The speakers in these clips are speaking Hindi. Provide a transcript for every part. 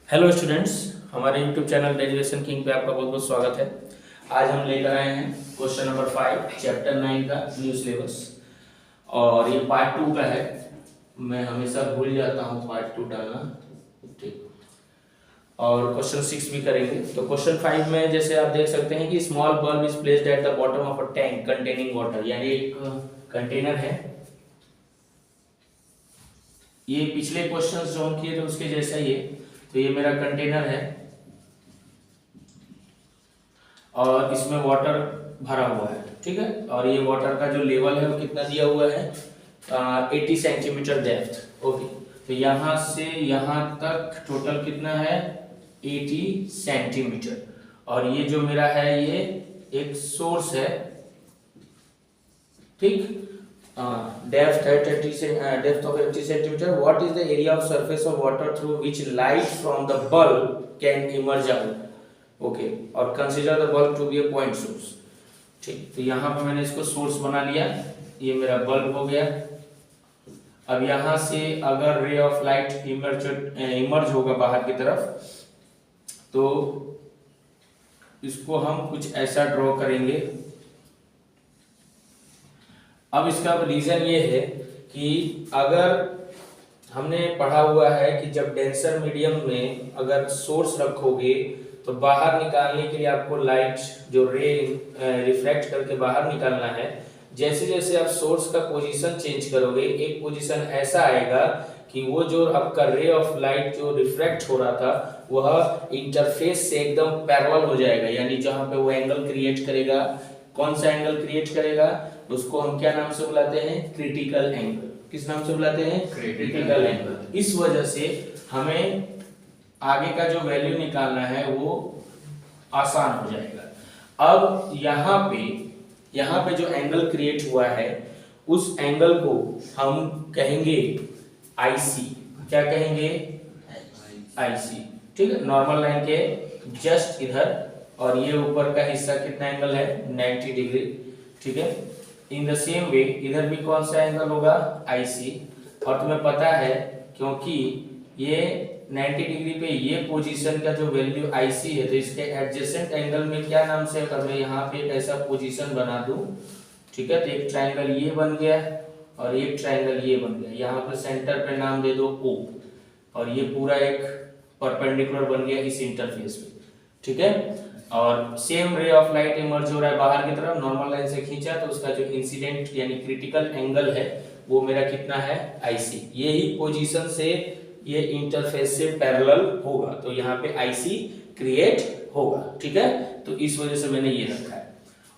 हेलो स्टूडेंट्स, हमारे यूट्यूब चैनल ग्रेजुएशन किंग पे आपका बहुत बहुत स्वागत है। आज हम लेकर आए हैं क्वेश्चन नंबर 5 चैप्टर 9 का न्यू सिलेबस और ये पार्ट 2 का है। मैं हमेशा भूल जाता हूँ पार्ट 2 डालना, ठीक। और क्वेश्चन 6 भी करेंगे। तो क्वेश्चन 5 में जैसे आप देख सकते हैं कि small bulb is placed at the bottom of a tank containing water, यानी एक कंटेनर है। ये पिछले क्वेश्चंस जो हम किए थे उसके जैसा ही है। तो ये मेरा कंटेनर है और इसमें वाटर भरा हुआ है, ठीक है। और ये वाटर का जो लेवल है वो कितना दिया हुआ है, 80 सेंटीमीटर डेप्थ। ओके, तो यहाँ से यहाँ तक टोटल कितना है, 80 सेंटीमीटर। और ये जो मेरा है ये एक सोर्स है, ठीक। डेप्थ है 30 से depth of 80 centimetre. What is the area of surface of water through which light from the bulb can emerge out. Okay, और consider the bulb to be a point source, ठीक। तो यहाँ पे मैंने इसको सोर्स बना लिया, ये मेरा बल्ब हो गया। अब यहाँ से अगर रे ऑफ लाइट इमर्ज होगा बाहर की तरफ, तो इसको हम कुछ ऐसा ड्रॉ करेंगे। अब इसका रीजन ये है कि अगर हमने पढ़ा हुआ है कि जब डेंसर मीडियम में अगर सोर्स रखोगे तो बाहर निकालने के लिए आपको लाइट जो रे रिफ्लेक्ट करके बाहर निकालना है। जैसे जैसे आप सोर्स का पोजीशन चेंज करोगे, एक पोजीशन ऐसा आएगा कि वो जो आपका रे ऑफ लाइट जो रिफ्लेक्ट हो रहा था वह इंटरफेस से एकदम पैरेलल हो जाएगा, यानी जहां पे वो एंगल क्रिएट करेगा। कौन सा एंगल क्रिएट करेगा, उसको हम क्या नाम से बुलाते हैं, क्रिटिकल एंगल। किस नाम से बुलाते हैं, क्रिटिकल एंगल। इस वजह से हमें आगे का जो वैल्यू निकालना है वो आसान हो जाएगा। अब यहाँ पे जो एंगल क्रिएट हुआ है उस एंगल को हम कहेंगे आईसी। क्या कहेंगे, आईसी, ठीक है। नॉर्मल लाइन के जस्ट इधर, और ये ऊपर का हिस्सा कितना एंगल है, 90 डिग्री, ठीक है। इन द सेम वे इधर भी कौन सा एंगल होगा, आईसी। और तुम्हें पता है क्योंकि ये 90 डिग्री पे ये पोजीशन का जो वैल्यू आईसी है, तो इसके एडजेसेंट एंगल में क्या नाम से, अगर मैं यहाँ पे एक ऐसा पोजीशन बना दूं, ठीक है, तो एक ट्राइंगल ये बन गया और एक ट्राइंगल ये बन गया। यहाँ पे सेंटर पे नाम दे दो ओ, और ये पूरा एक परपेंडिकुलर बन गया इस इंटरफेस पे, ठीक है। और same ray of light emerge हो रहा है बाहर की तरफ, नॉर्मल लाइन से खींचा तो उसका जो इंसिडेंट यानी क्रिटिकल एंगल है वो मेरा कितना है, आईसी। यही पोजीशन से ये इंटरफेस से पैरेलल होगा, तो यहाँ पे आईसी क्रिएट होगा, ठीक है। तो इस वजह से मैंने ये रखा है,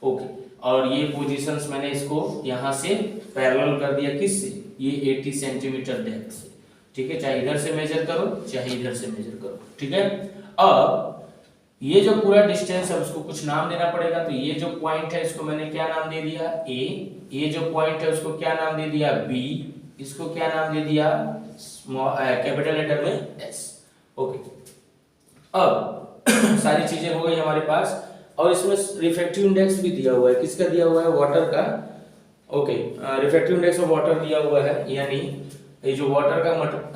ओके। और ये पोजीशंस मैंने इसको यहाँ से पैरेलल कर दिया, किससे, ये 80 सेंटीमीटर डेप्थ से, ठीक है। चाहे इधर से मेजर करो चाहे इधर से मेजर करो, ठीक है। अब ये जो पूरा डिस्टेंस है उसको कुछ नाम देना पड़ेगा। तो ये जो पॉइंट है इसको मैंने क्या नाम दे दिया, ए। ये जो पॉइंट है उसको क्या नाम दे दिया, बी। इसको क्या नाम दे दिया, कैपिटल लेटर में एस, ओके। अब सारी चीजें हो गई हमारे पास, और इसमें रिफ्रैक्टिव इंडेक्स भी दिया हुआ है। किसका दिया हुआ है, वाटर का, okay. Refractive index of water दिया हुआ है, यानी ये जो वाटर का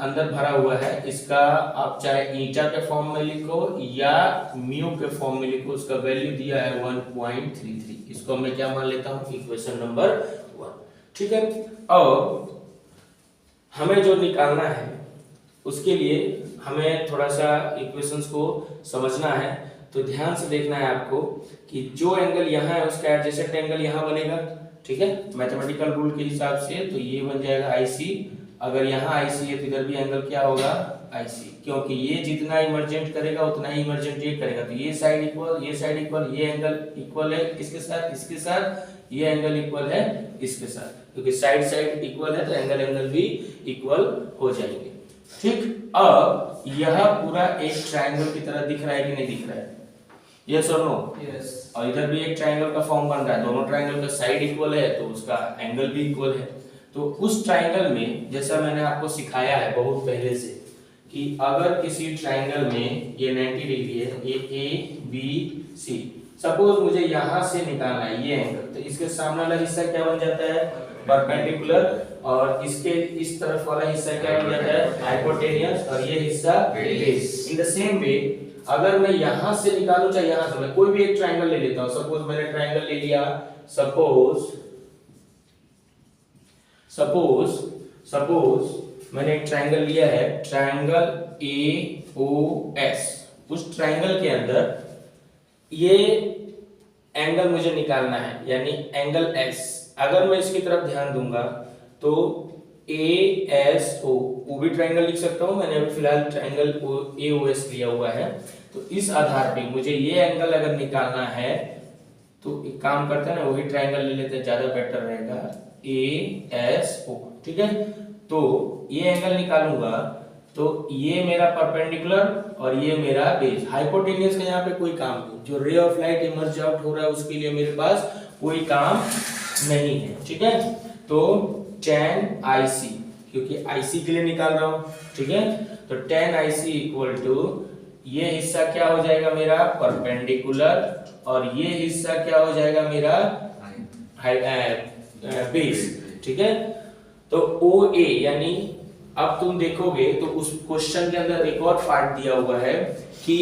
अंदर भरा हुआ है इसका आप चाहे ईटा के फॉर्म में लिखो या म्यू के फॉर्म में लिखो, उसका वैल्यू दिया है 1.33। इसको मैं क्या मान लेता हूं, इक्वेशन नंबर 1, ठीक है। अब हमें जो निकालना है उसके लिए हमें थोड़ा सा इक्वेशंस को समझना है। तो ध्यान से देखना है आपको कि जो एंगल यहाँ है उसका एडजेसेंट एंगल यहाँ बनेगा, ठीक है, मैथमेटिकल रूल के हिसाब से। तो ये बन जाएगा आईसी। अगर यहाँ आईसी है तो इधर भी एंगल क्या होगा, आईसी, क्योंकि ये जितना इमर्जेंट करेगा उतना ही इमर्जेंट ये करेगा। तो ये साइड इक्वल, ये साइड इक्वल, ये एंगल इक्वल है किसके साथ, इसके साथ, ये एंगल इक्वल है इसके साथ, क्योंकि साइड साइड इक्वल है तो एंगल एंगल भी इक्वल हो जाएंगे, ठीक। अब यह पूरा एक ट्रायंगल की तरह दिख रहा है कि नहीं दिख रहा है, यस और नो, यस। और इधर भी एक ट्रायंगल का फॉर्म बन रहा है, दोनों ट्रायंगल का साइड इक्वल है तो उसका एंगल भी इक्वल है। तो उस ट्रायंगल में जैसा मैंने आपको सिखाया है बहुत पहले से कि अगर किसी ट्रायंगल में ये 90 डिग्री है, ये ए बी सी, सपोज मुझे यहां से निकालना है ये एंगल, तो इसके सामने वाला हिस्सा क्या बन जाता है, परपेंडिकुलर, और इसके इस तरफ वाला हिस्सा क्या हो जाता है, हाइपोटेनियस, और ये हिस्सा base. In the same way अगर मैं यहां से निकालूं चाहे यहां से, मैं कोई भी एक ट्रायंगल ले लेता हूं। सपोज मैंने ट्रायंगल ले लिया, सपोज मैंने एक ट्रायंगल लिया है, ट्रायंगल AOS। उस ट्रायंगल के अंदर ये एंगल मुझे निकालना है, यानी एंगल S। अगर मैं इसकी तरफ ध्यान दूंगा तो ASO, वो भी ट्रायंगल लिख सकता हूं, मैंने अभी फिलहाल ट्रायंगल AOS लिया हुआ है। तो इस आधार पे मुझे ये एंगल अगर निकालना है तो एक काम करते हैं ना, वही ट्रायंगल ले लेते हैं, ज्यादा बेटर रहेगा, ASO। ठीक है, तो ये एंगल निकालूंगा तो ये मेरा परपेंडिकुलर और ये मेरा बेस। हाइपोटेनियस का यहाँ पे कोई काम नहीं, जो ray of light emerge out हो रहा है उसके लिए मेरे पास कोई काम नहीं है। ठीक है, तो tan IC, क्योंकि IC के लिए निकाल रहा हूं। ठीक है, तो tan IC इक्वल टू ये हिस्सा क्या हो जाएगा मेरा परपेंडिकुलर, और ये हिस्सा क्या हो जाएगा मेरा बेस। ठीक है, तो OA, यानी अब तुम देखोगे तो उस क्वेश्चन के अंदर एक और पार्ट दिया हुआ है कि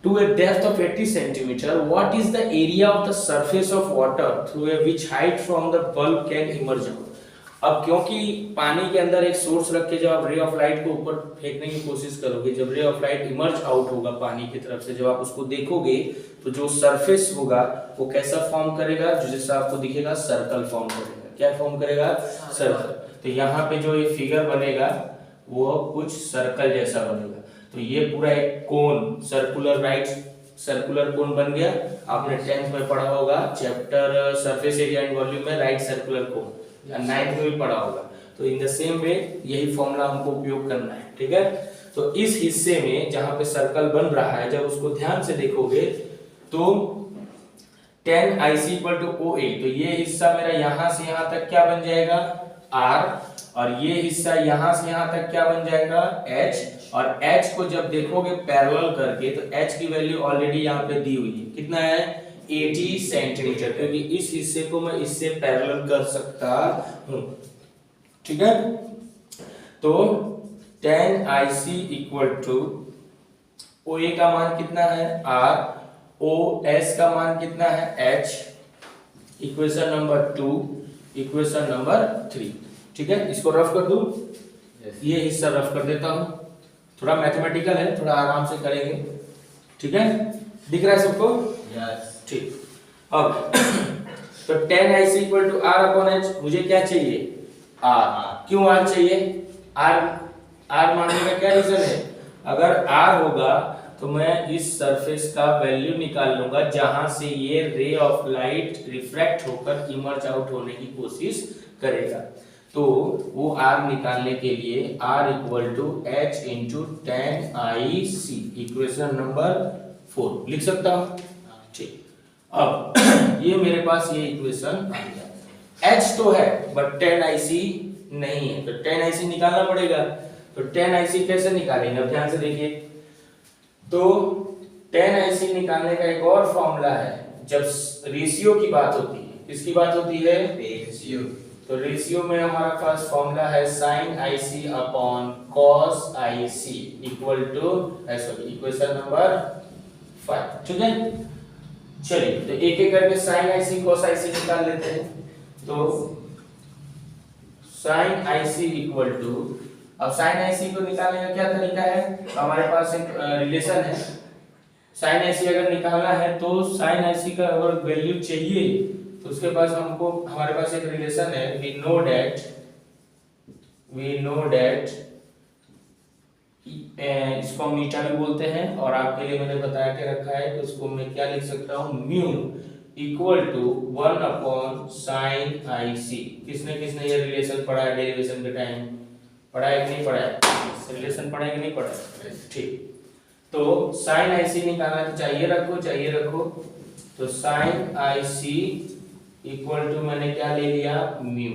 to a depth of 80 centimeter what is the area of the surface of water through a which height from the bulb can emerge out। अब क्योंकि पानी के अंदर एक सोर्स रख के जब आप रे ऑफ लाइट को ऊपर फेंकने की कोशिश करोगे, जब ray of light emerge out होगा पानी की तरफ से, जब आप उसको देखोगे तो जो सरफेस होगा वो कैसा फॉर्म करेगा, जो जैसा आपको दिखेगा सर्कल फॉर्म करेगा। क्या फॉर्म करेगा, सर्कल। तो यहाँ पे जो ये फिगर बनेगा वो कुछ सर्कल जैसा बनेगा। तो ये पूरा एक कोन, सर्कुलर राइट सर्कुलर कोन बन गया। आपने 10th में पढ़ा होगा chapter surface area and volume में, राइट सर्कुलर कोन, या 9th में भी पढ़ा होगा। तो इन द सेम वे यही फॉर्मूला हमको उपयोग करना है। ठीक है, तो इस हिस्से में जहां पे सर्कल बन रहा है, जब उसको ध्यान से देखोगे तो tan IC equal to OA, तो ये हिस्सा मेरा यहां से यहां तक क्या बन जाएगा, R, और ये हिस्सा यहां से यहां तक क्या बन जाएगा, H। और H को जब देखोगे पैरेलल करके तो H की वैल्यू ऑलरेडी यहाँ पे दी हुई है, कितना है, 80 सेंटीमीटर, क्योंकि इस हिस्से को मैं इससे पैरेलल कर सकता हूं। ठीक है, तो tan IC equal to OA का मान कितना है, R, OS का मान कितना है, H। Equation number 2, equation number 3। ठीक है, इसको रफ कर दूं, ये हिस्सा रफ कर देता हूं, थोड़ा मैथमेटिकल है, थोड़ा आराम से करेंगे। ठीक है, दिख रहा है सबको, यस, ठीक। अब तो tan IC equal to R upon H, मुझे क्या चाहिए, R। क्यों R चाहिए, R मानने का क्या रीजन है, अगर R होगा तो मैं इस सरफेस का वैल्यू निकाल लूंगा जहां से ये रे ऑफ लाइट रिफ्रैक्ट होकर इमर्ज आउट होने की कोशिश करेगा। तो वो R निकालने के लिए R equal to H into tan IC, equation number 4 लिख सकता हूं। ठीक, अब ये मेरे पास ये इक्वेशन आ गया। H तो है बट tan IC नहीं है, तो tan IC निकालना पड़ेगा। तो tan IC कैसे निकालेंगे, अब ध्यान से देखिए। तो tan IC निकालने का एक और फॉर्मूला है, जब रेशियो की बात होती है, किसकी बात होती है, रेशियो। तो रेशियो में हमारा पास फॉर्मूला है sin IC upon cos IC equal to, sorry, equation number 5। ठीक है, चलिए तो एक एक करके sin IC cos IC निकाल लेते हैं। तो sin IC इक्वल टू, अब sin IC को निकालने का क्या तरीका है, तो हमारे पास एक रिलेशन है। sin IC अगर निकालना है तो sin IC का अगर वैल्यू चाहिए तो उसके पास हमको, हमारे पास एक रिलेशन है, we know that इसको हम मीटा भी बोलते हैं, और आपके लिए मैंने बता के रखा है कि उसको मैं क्या लिख सकता हूँ, mu equal to 1 upon sin IC। किसने किसने ये रिलेशन पढ़ा है डेरिवेशन के टाइम, पढ़ा है कि नहीं पढ़ा है, रिलेशन पढ़ा है कि नहीं पढ़ा है, ठीक। तो sin IC निकालना तो चाहिए रखो। तो sin IC इक्वल टू मैंने क्या ले लिया, म्यू।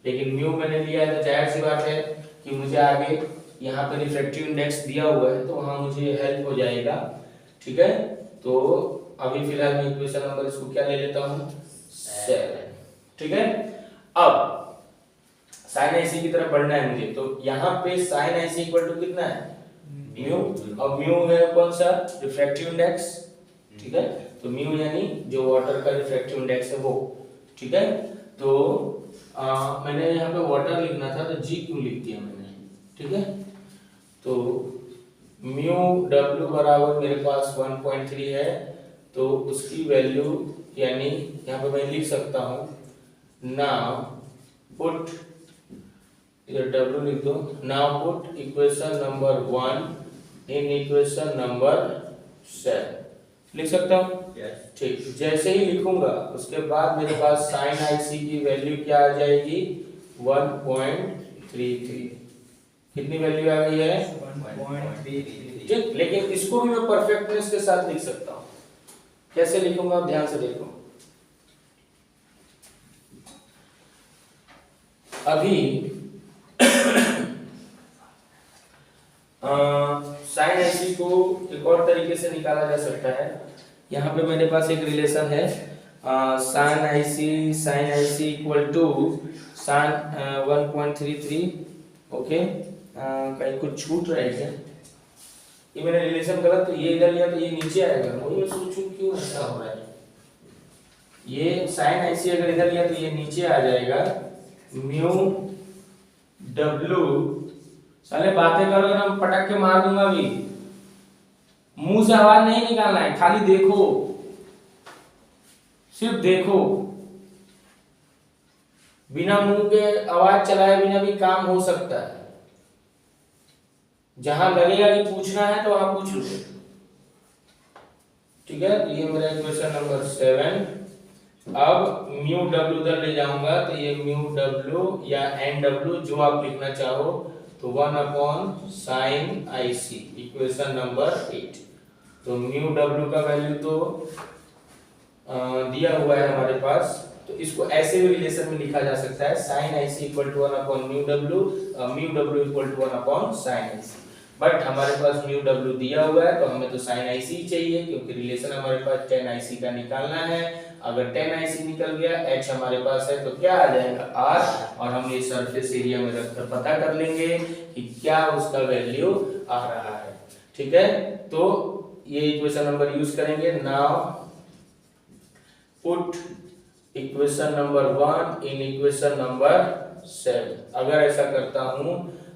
लेकिन म्यू मैंने लिया है तो जाहिर सी बात है कि मुझे आगे यहाँ पे रिफ्रैक्टिव इंडेक्स दिया हुआ है तो वहां मुझे हेल्प हो जाएगा। ठीक है, तो अभी फिलहाल मैं इक्वेशन नंबर इसको क्या ले लेता हूँ, 7। ठीक है, अब साइन आईसी की तरफ बढ़ना है मुझे, तो यहाँ पे साइन आईसी इक्वल टू कितना है म्यू, और म्यू है कौन सा रिफ्रैक्टिव इंडेक्स, ठीक है, तो म्यू यानी जो वाटर का रिफ्रैक्टिव इंडेक्स है वो, ठीक है। तो मैंने यहाँ पे वाटर लिखना था तो जी क्यों लिख दिया मैंने, ठीक है। तो म्यू डब्ल्यू बराबर मेरे पास 1.3 है, तो उसकी वैल्यू यानी यहाँ पे मैं लिख सकता हूँ नाउ पुट, इधर डब्ल्यू लिख दो, now put equation number 1 in equation number 7, लिख सकता हूँ, ठीक। जैसे ही लिखूंगा उसके बाद मेरे पास साइन आईसी की वैल्यू क्या आ जाएगी 1.33, कितनी वैल्यू आ गई है 1.33, ठीक। लेकिन इसको भी मैं परफेक्टनेस के साथ लिख सकता हूँ, कैसे लिखूंगा आप ध्यान से देखो। अभी साइन आईसी को एक और तरीके से निकाला जा सकता है। यहाँ पे मेरे पास एक रिलेशन है sine IC equal to sine 1.33, okay. कहीं कुछ छूट रहा है क्या, ये मैंने रिलेशन गलत, तो ये इधर लिया तो ये नीचे आएगा, वही मैं सोचूं क्यों ऐसा हो रहा है। ये साइन आईसी अगर इधर लिया तो ये नीचे आ जाएगा म्यू डब्ल्यू, साले बातें करोगे ना पटक के मार दूंगा अभी, मुंह से आवाज नहीं निकालना है, खाली देखो, सिर्फ देखो, बिना मुंह के आवाज चलाए बिना भी काम हो सकता है। जहां लगेगा कि पूछना है तो वहां पूछ लो, ठीक है। तो ये मेरा इक्वेशन नंबर 7। अब म्यू डब्ल्यू उधर ले जाऊंगा तो ये म्यू डब्ल्यू या एन डब्ल्यू जो आप लिखना चाहो, तो 1 साइन आईसी इक्वेशन नंबर 8। तो म्यू डब्ल्यू का वैल्यू तो दिया हुआ है हमारे पास, तो इसको ऐसे भी रिलेशन में लिखा जा सकता है sine IC equal to 1 mu W, mu W equal to 1 sine IC. But हमारे पास म्यू डब्ल्यू दिया हुआ है तो हमें तो साइन आईसी ही चाहिए, क्योंकि रिलेशन हमारे पास 10 आईसी का निकालना है। अगर 10 आईसी निकल गया, एच हमारे पास है, तो क्या आ जाएगा आर, और हम ये सरफेस एरिया में रखकर पता कर लेंगे कि क्या उसका वैल्यू आ रहा है, ठीक है। तो ये इक्वेशन नंबर यूज करेंगे। Now put equation number 1 in equation number 7। अगर ऐसा करता हूं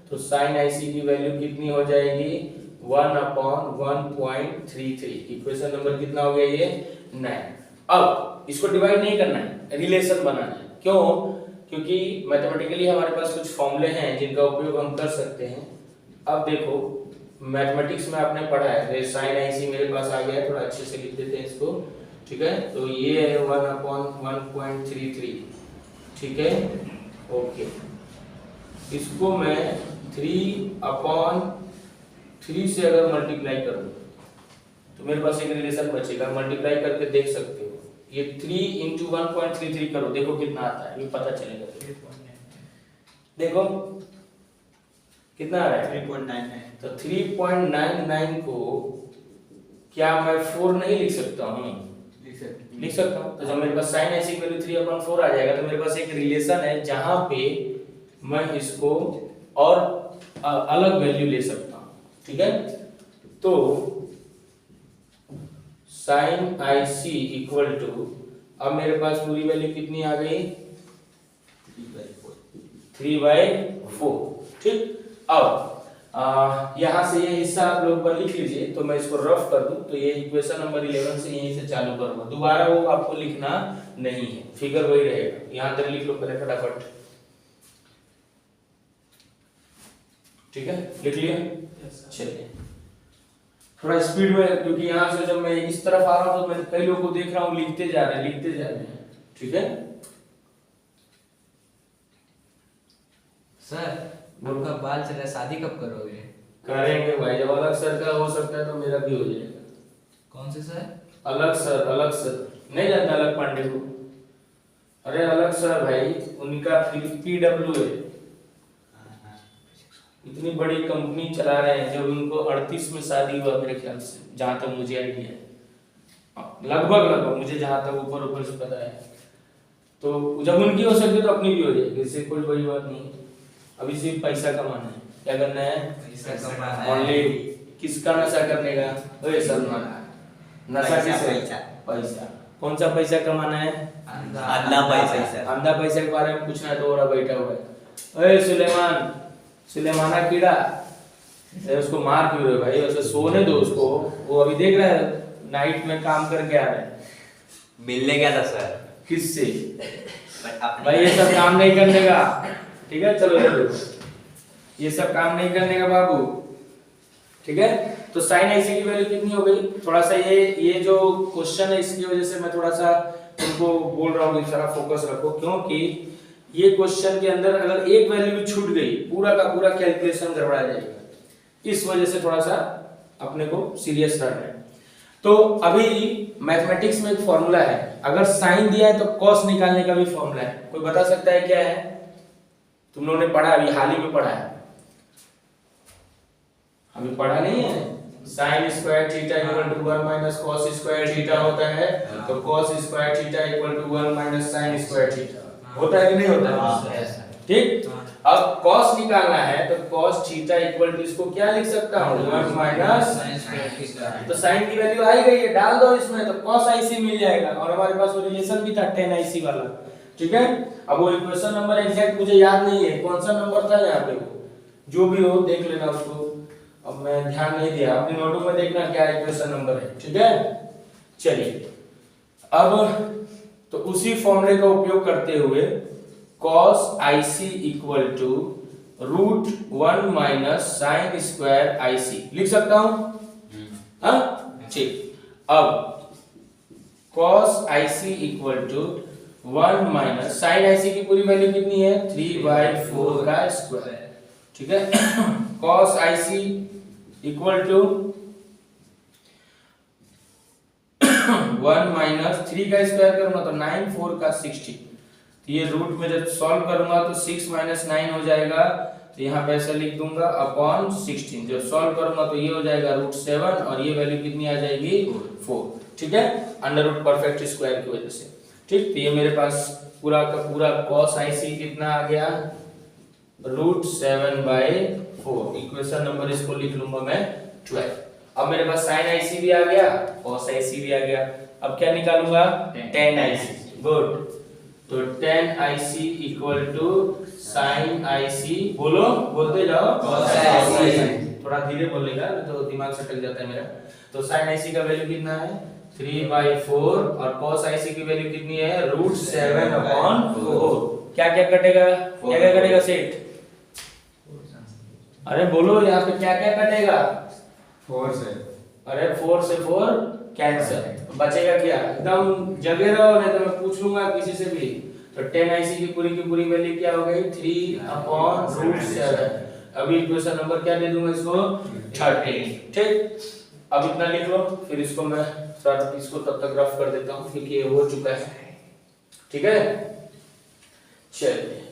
तो साइन आईसी की वैल्यू कितनी हो जाएगी 1/1.33। इक्वेशन नंबर कितना हो गया ये 9। अब इसको डिवाइड नहीं करना है, रिलेशन बनाना है। क्यों? क्योंकि मैथमेटिकली हमारे पास कुछ फॉर्मूले हैं जिनका उपयोग हम कर सकते हैं। अब देखो मैथमेटिक्स में आपने पढ़ा है, साइन आईसी मेरे पास आ गया है, थोड़ा अच्छे से लिख देते हैं इसको, ठीक है। तो ये है 1/1.33, ठीक है, ओके। इसको मैं 3/3 से अगर मल्टीप्लाई करूं तो मेरे पास एक रिलेशन बचेगा, मल्टीप्लाई करके देख सकते हो। ये 3 × 1.33 करो, देखो कितना आता है, ये पता चलेगा। देखो कितना आ रहा है 3.99। तो 3.99 को क्या मैं 4 नहीं लिख सकता हूँ? लिख सकता हूँ। तो जब मेरे पास साइन आईसी की वैल्यू 3/4 आ जाएगा, तो मेरे पास एक रिलेशन है जहां पे मैं इसको और अलग वैल्यू ले सकता हूँ, ठीक है। तो साइन आईसी इक्वल टू, अब मेरे पास पूरी वैल्यू कितनी आ गई 3/4, ठीक। अब यहाँ से ये हिस्सा आप लोग पर लिख लीजिए, तो मैं इसको रफ कर दूं तो ये इक्वेशन नंबर 11 से यहीं से चालू करूंगा, दोबारा वो आपको लिखना नहीं है, फिगर वही रहेगा। यहाँ तक लिख लो पहले फटाफट, ठीक है, लिख लिया। चलिए थोड़ा स्पीड में, क्योंकि यहाँ से जब मैं इस तरफ आ रहा हूँ तो मैं कई लोगों को देख रहा हूँ लिखते जा रहे हैं, ठीक है। सर गुरु का बाल चला, शादी कब करोगे? करेंगे भाई, जब अलग सर का हो सकता है तो मेरा भी हो जाएगा। कौन से सर? अलग सर नहीं जानता अलग पांडे को? अरे अलग सर भाई, उनका पीडब्ल्यू है, इतनी बड़ी कंपनी चला रहे हैं। जब उनको 38 में शादी हुआ मेरे ख्याल से, जहां तक मुझे आइडिया है, लगभग मुझे जहां तक ऊपर से पता है। तो जब उनकी हो सकती है तो अपनी भी हो जाएगी, इससे कोई बड़ी बात नहीं है। अभी सिर्फ पैसा कमाना है, क्या करना है? पैसा कमाना है। ओनली। किसका नशा करने का? ओए सलमान, नशा किसका? पैसा। कौन सा पैसा कमाना है? अंधा पैसा। अंधा पैसे के बारे में पूछना है तो और बैठा हुआ है। ओए सुलेमान, सुलेमाना कीड़ा, उसको मार क्यों रहे भाई? वैसे सोने दो उसको, वो अभी देख रहा है नाइट में काम करके आ रहा है। मिलने गया था सर। किससे? भाई भाई ये सब काम नहीं करने का, ठीक है? चलो चलो, ये सब काम नहीं करने का बाबू, ठीक है? तो साइन आईसी की वैल्यू कितनी हो गई? थोड़ा सा ये जो क्वेश्चन है इसकी वजह से मैं थोड़ा सा तुमको बोल रहा हूँ कि सारा फोकस रखो, क्योंकि ये क्वेश्चन के अंदर अगर एक वैल्यू भी छूट गई पूरा का पूरा कैलकुलेशन गड़बड़ा जाएगा। इस वजह से थोड़ा सा अपने को सीरियस रहना है। तो अभी मैथमेटिक्स में एक फॉर्मूला है, अगर साइन दिया है तो कॉस निकालने का भी फॉर्मूला है। कोई बता सकता है क्या है? तुम लोगों ने पढ़ा, अभी हाल ही में पढ़ा है, अभी पढ़ा नहीं है? Sine square theta equal to 1 minus cos square theta होता है, तो cos square theta equal to 1 minus sine square theta होता है कि नहीं होता है? ठीक। अब कॉस निकालना है तो कॉस थीटा इक्वल टू इसको क्या लिख सकता हूँ? 1 माइनस साइन स्क्वायर थीटा। तो साइन की वैल्यू आई गई है, डाल दो इसमें तो कॉस आईसी मिल जाएगा। और हमारे पास वो रिलेशन भी था tan आईसी वाला, ठीक है? अब वो इक्वेशन नंबर एग्जैक्ट मुझे याद नहीं है कौन सा नंबर था यहाँ पे, वो जो भी हो देख लेना उसको, अब मैं ध्यान नहीं दिया, अपनी नोटों में देखना क्या इक्वेशन नंबर है, ठीक है? चलिए, अब तो उसी फॉर्मूले का उपयोग करते हुए cos IC equal to root 1 minus sine square IC लिख सकता हूं, हाँ? ठीक। अब cos IC equal to 1 minus sine IC की पूरी वैल्यू कितनी है? 3/4 का स्क्वायर, ठीक है? cos IC equal to 1 minus 3 का स्क्वायर करूंगा तो 9 4 का 60, ये रूट में जब सॉल्व करूंगा तो 6 माइनस 9 हो जाएगा, तो यहाँ पे ऐसा लिख दूंगा अपॉन 16। जब सॉल्व करूंगा तो ये हो जाएगा रूट 7 और ये वैल्यू कितनी आ जाएगी? 4, ठीक है? अंडर रूट परफेक्ट स्क्वायर की वजह से, ठीक? तो ये मेरे पास पूरा का पूरा cos IC कितना आ गया? रूट 7/4। इक्वेशन नंबर इसको लिख लूंगा मैं 12। अब मेरे पास sin IC भी आ गया, cos IC भी आ गया। अब क्या निकालूंगा? tan IC। गुड। तो tan IC equal to sin IC, बोलो, बोलते जाओ, cos IC। थोड़ा धीरे बोलेगा तो दिमाग से टक जाता है मेरा। तो sin IC का वैल्यू कितना है? 3/4 और cos IC की वैल्यू कितनी है? रूट 7/4। क्या क्या कटेगा? क्या क्या कटेगा सेठ? अरे बोलो यहाँ पे क्या क्या कटेगा? 4 से। अरे 4 से 4 कैंसिल, बचेगा क्या? एकदम जगे रहो, नहीं तो मैं पूछ लूंगा किसी से भी। तो tan IC की पूरी वैल्यू क्या हो गई? 3/√7। अभी इक्वेशन नंबर क्या दे दूंगा इसको? 13, ठीक? अब इतना लिख लो, फिर इसको मैं सर इसको तब तक रफ कर देता हूँ क्योंकि ये हो चुका है, ठीक है? चलिए,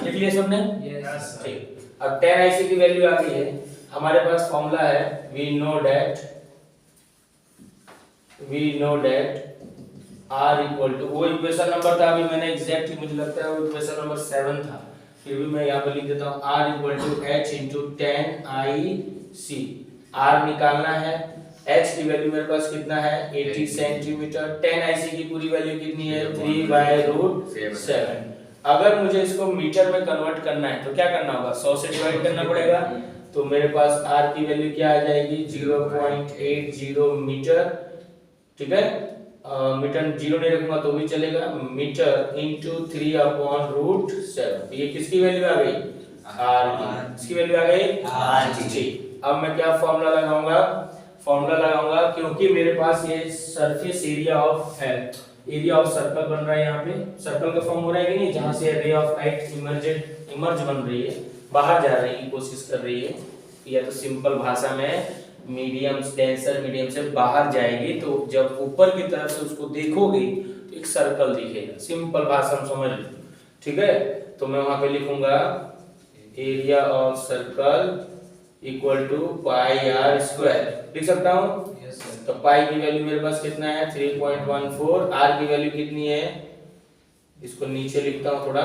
लिख लिया सबने? यस ठीक। अब tan IC की वैल्यू आ गई है, हमारे पास फॉर्मूला है, we know that r equal to, वो इक्वेशन नंबर था, अभी मैंने एग्जैक्ट मुझे लगता है वो इक्वेशन नंबर 7 था, फिर भी मैं यहाँ पे लिख देता हूँ r equal to h into tan IC। r निकालना है, h की वैल्यू मेरे पास कितना है? 80 सेंटीमीटर। tan IC की पूरी वैल्यू कितनी है? 3/√7। अगर मुझे इसको मीटर में कन्वर्ट करना है तो क्या करना होगा? 100 से डिवाइड करना पड़ेगा, तो मेरे पास r की वैल्यू क्या आ जाएगी? 0.80 मीटर, ठीक है? मीटर जीरो नहीं रखूंगा तो भी चलेगा, मीटर इंटू 3/√7। ये किसकी वैल्यू आ गई? r की। इसकी वैल्यू आ गई r की। ठीक। अब मैं क्या फॉर्मूला लगाऊंगा? फॉर्मूला लगाऊंगा क्योंकि मेरे पास ये सरफेस एरिया ऑफ है, एरिया ऑफ सर्कल बन रहा है, यहाँ पे सर्कल का फॉर्म हो रहा है कि नहीं, जहां से रे ऑफ लाइट इमर्ज बन रही है, बाहर जा रही की कोशिश कर रही है, या तो सिंपल भाषा में मीडियम डेंसर मीडियम से बाहर जाएगी, तो जब ऊपर की तरफ से उसको देखोगे तो एक सर्कल दिखेगा, सिंपल भाषा में समझ लो, ठीक है? तो मैं वहां पे लिखूंगा area of circle equal to pi r square, लिख सकता हूं? Yes sir. तो पाई की वैल्यू मेरे पास कितना है 3.14, आर की वैल्यू कितनी है, इसको नीचे लिखता हूँ थोड़ा,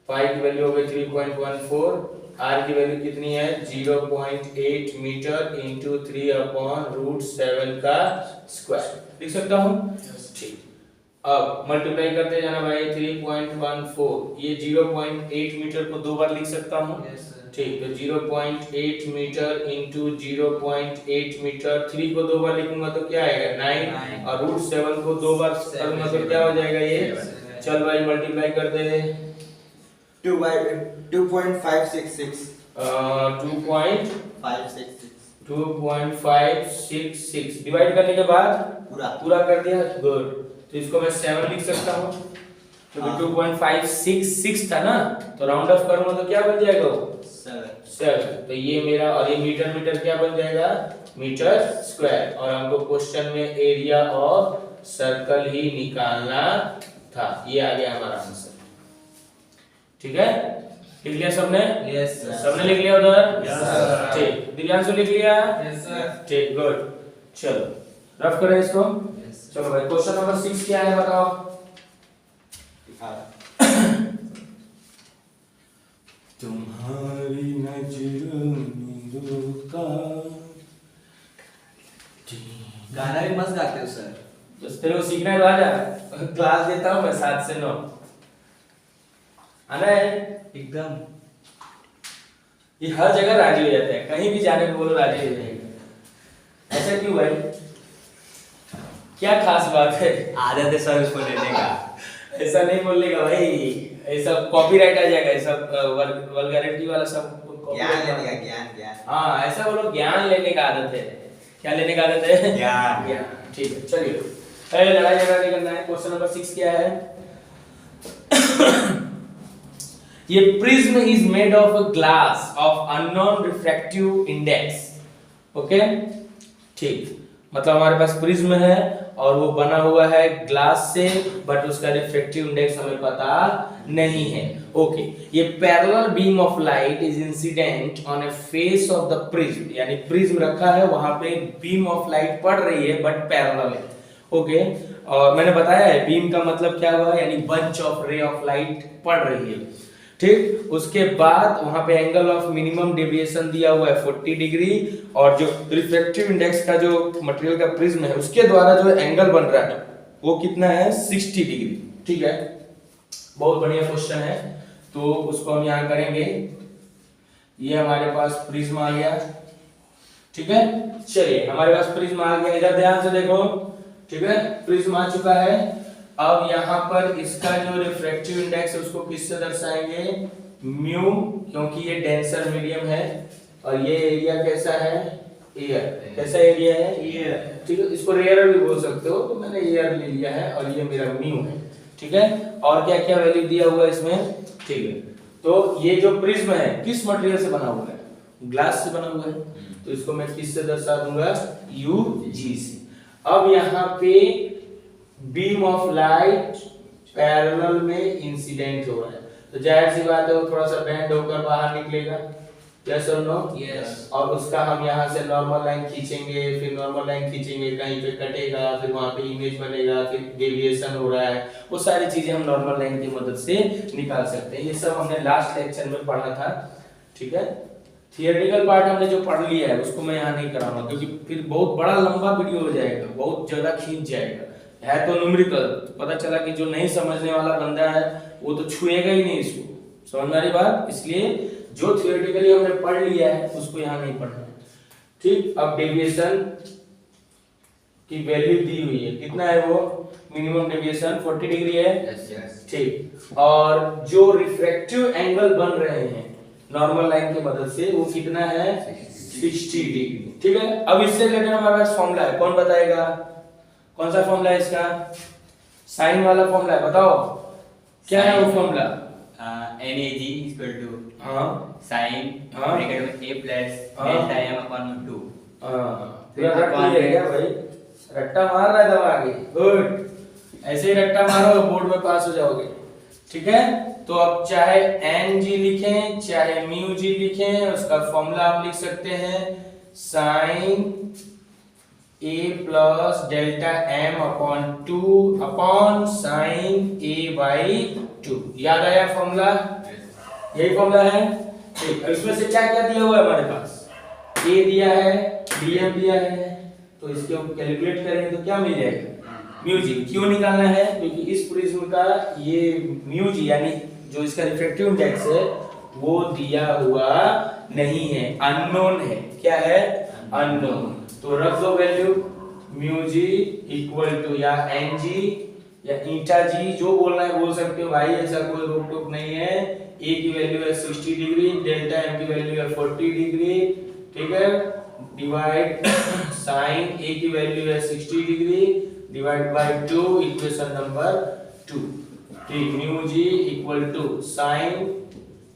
पाई की वैल्यू हो गई 3.14, आर की वैल्यू कितनी है 0.8 मीटर इंटू 3/√7 का स्क्वायर, लिख सकता हूँ। ठीक, अब मल्टीप्लाई करते जाना भाई, 3.14 ये 0.8 मीटर को दो बार लिख सकता हूँ। ठीक, तो 0.8 मीटर इंटू 0.8 मीटर, 3 को दो बार लिखूंगा तो क्या आएगा 9, और √7 को दो बार करूंगा तो क्या हो जाएगा ये, चल भाई मल्टीप्लाई कर दे, 2.566 2.566 डिवाइड करने के बाद पूरा कर दिया, गुड। तो इसको मैं 7 लिख सकता हूँ क्योंकि 2.566 था ना, तो राउंड ऑफ करूंगा तो क्या बन जाएगा वो 7। तो ये मेरा, और ये मीटर मीटर क्या बन जाएगा मीटर स्क्वायर, और हमको क्वेश्चन में एरिया ऑफ सर्कल ही निकालना था, ये आ गया हमारा आंसर। ठीक है, लिख लिया सबने? यस सबने लिख लिया उधर? Yes sir. ठीक, दिव्यांशु लिख लिया? Yes sir. ठीक, गुड। चलो रफ करें इसको। चलो भाई, क्वेश्चन नंबर 6 क्या है बताओ। तुम्हारी नजरों में रुका, गाना भी मस्त गाते हो सर। तो तेरे को सीखना है तो आ जा, क्लास देता हूँ मैं 7 से 9, आना है। एकदम ये हर जगह राजी हो जाते हैं, कहीं भी जाने को बोलो राजी हो जाएंगे, ऐसा क्यों भाई, क्या खास बात है? आदत है सर उसको लेने का। ऐसा नहीं बोलने का भाई, ऐसा कॉपीराइट आ जाएगा, ऐसा वल्गैरिटी वाला सब ज्ञान लेने का, ज्ञान। हाँ, ऐसा बोलो ज्ञान लेने का आदत है। क्या लेने का आदत है? ज्ञान। ठीक है, चलिए पहले लड़ाई झगड़ा नहीं करना है। क्वेश्चन नंबर 6 क्या है? ये prism is made of a glass of unknown refractive index. Okay, ठीक, मतलब हमारे पास प्रिज्म है और वो बना हुआ है ग्लास से, बट उसका रिफ्रैक्टिव इंडेक्स हमें पता नहीं है। ओके, ये parallel beam of light is incident on A face of the prism, यानी प्रिज्म रखा है, वहां पे बीम ऑफ लाइट पड़ रही है बट पैरेलल है। ओके, और मैंने बताया है बीम का मतलब क्या हुआ, यानी bunch of ray of light पड़ रही है। ठीक, उसके बाद वहां पे एंगल ऑफ मिनिमम डेविएशन दिया हुआ है 40 डिग्री, और जो रिफ्रैक्टिव इंडेक्स का जो मटेरियल का प्रिज्म है उसके द्वारा जो एंगल बन रहा है वो कितना है 60 डिग्री। ठीक है, बहुत बढ़िया क्वेश्चन है, तो उसको हम यहां करेंगे। ये हमारे पास प्रिज्म आ गया। ठीक है, चलिए हमारे पास प्रिज्म आ गया, इधर ध्यान से देखो। ठीक है, प्रिज्म आ चुका है। अब यहाँ पर इसका जो रिफ्रैक्टिव इंडेक्स है उसको किससे दर्शाएंगे, म्यू, क्योंकि ये डेंसर मीडियम है, और ये एरिया कैसा है, एयर। कैसा एरिया है, एयर। ठीक है, इसको रेयर भी बोल सकते हो, तो मैंने एयर ले लिया है, और ये मेरा म्यू है। ठीक है, और क्या क्या वैल्यू दिया हुआ है इसमें। ठीक है, तो ये जो प्रिज्म है किस मटेरियल से बना हुआ है, ग्लास से बना हुआ है, तो इसको मैं किससे दर्शा दूंगा, UG से। अब यहाँ पे बीम ऑफ लाइट पैरेलल में इंसिडेंट हो रहा है, तो जाहिर सी बात है वो थोड़ा सा बेंड होकर बाहर निकलेगा। यस और नो? यस। और उसका हम यहाँ से नॉर्मल लाइन खींचेंगे, फिर नॉर्मल लाइन खींचेंगे, कहीं पे कटेगा, फिर वहां पे इमेज बनेगा, फिर डेविएशन हो रहा है, वो सारी चीजें हम नॉर्मल लाइन की मदद से निकाल सकते हैं। ये सब हमने लास्ट लेक्चर में पढ़ा था। ठीक है, थियोरेटिकल पार्ट हमने जो पढ़ लिया है उसको मैं यहाँ नहीं कराऊंगा, क्योंकि फिर बहुत बड़ा लंबा वीडियो हो जाएगा, बहुत ज्यादा खींच जाएगा। है तो न्यूमेरिकल, तो पता चला कि जो नहीं समझने वाला बंदा है वो तो छुएगा ही नहीं इसको, समझ में आ रही बात। इसलिए जो थियोरेटिकली हमने पढ़ लिया है उसको यहाँ नहीं पढ़ना है। ठीक, अब डेविएशन की वैल्यू दी हुई है, कितना है वो, मिनिमम डेविएशन 40 डिग्री है। ठीक, और जो रिफ्रैक्टिव एंगल बन रहे हैं नॉर्मल लाइन की मदद से वो कितना है 60 डिग्री। ठीक है, अब इससे रिलेटेड हमारे पास फॉर्मूला है, कौन बताएगा, कौन सा फॉर्मूला है इसका, साइन वाला फॉर्मूला है, बताओ क्या है वो फॉर्मूला। NAG इक्वल टू हाँ sin ब्रैकेट में a plus delta m upon 2। पूरा रट लिया क्या भाई, रट्टा मार रहा है दबा के, गुड, ऐसे ही रट्टा मारो बोर्ड में पास हो जाओगे। ठीक है, तो अब चाहे NG लिखें चाहे μg लिखें, उसका फॉर्मूला आप लिख सकते हैं sine A plus delta M upon 2 upon sine A by 2। याद आया फॉर्मूला? यही फॉर्मूला है। ठीक, इसमें से क्या क्या दिया हुआ है हमारे पास? ए दिया है, डीएम दिया है, तो इसके हम कैलकुलेट करेंगे तो क्या मिल जाएगा? Mu G. क्यों निकालना है? क्योंकि इस प्रिज्म का ये म्यू जी यानी जो इसका रिफ्रैक्टिव इंडेक्स है वो दिया हुआ नहीं है, अननोन है। क्या है? अननोन। तो रख दो value mu G equal to या एन जी या ईटा जी, जो बोलना है बोल सकते हो भाई, ऐसा कोई रोक टोक नहीं है। ए की वैल्यू है 60 डिग्री, डेल्टा एम की वैल्यू है 40 डिग्री, ठीक है। डिवाइड साइन ए की वैल्यू है 60 degree divide by 2, equation number 2। ठीक, mu G equal to sine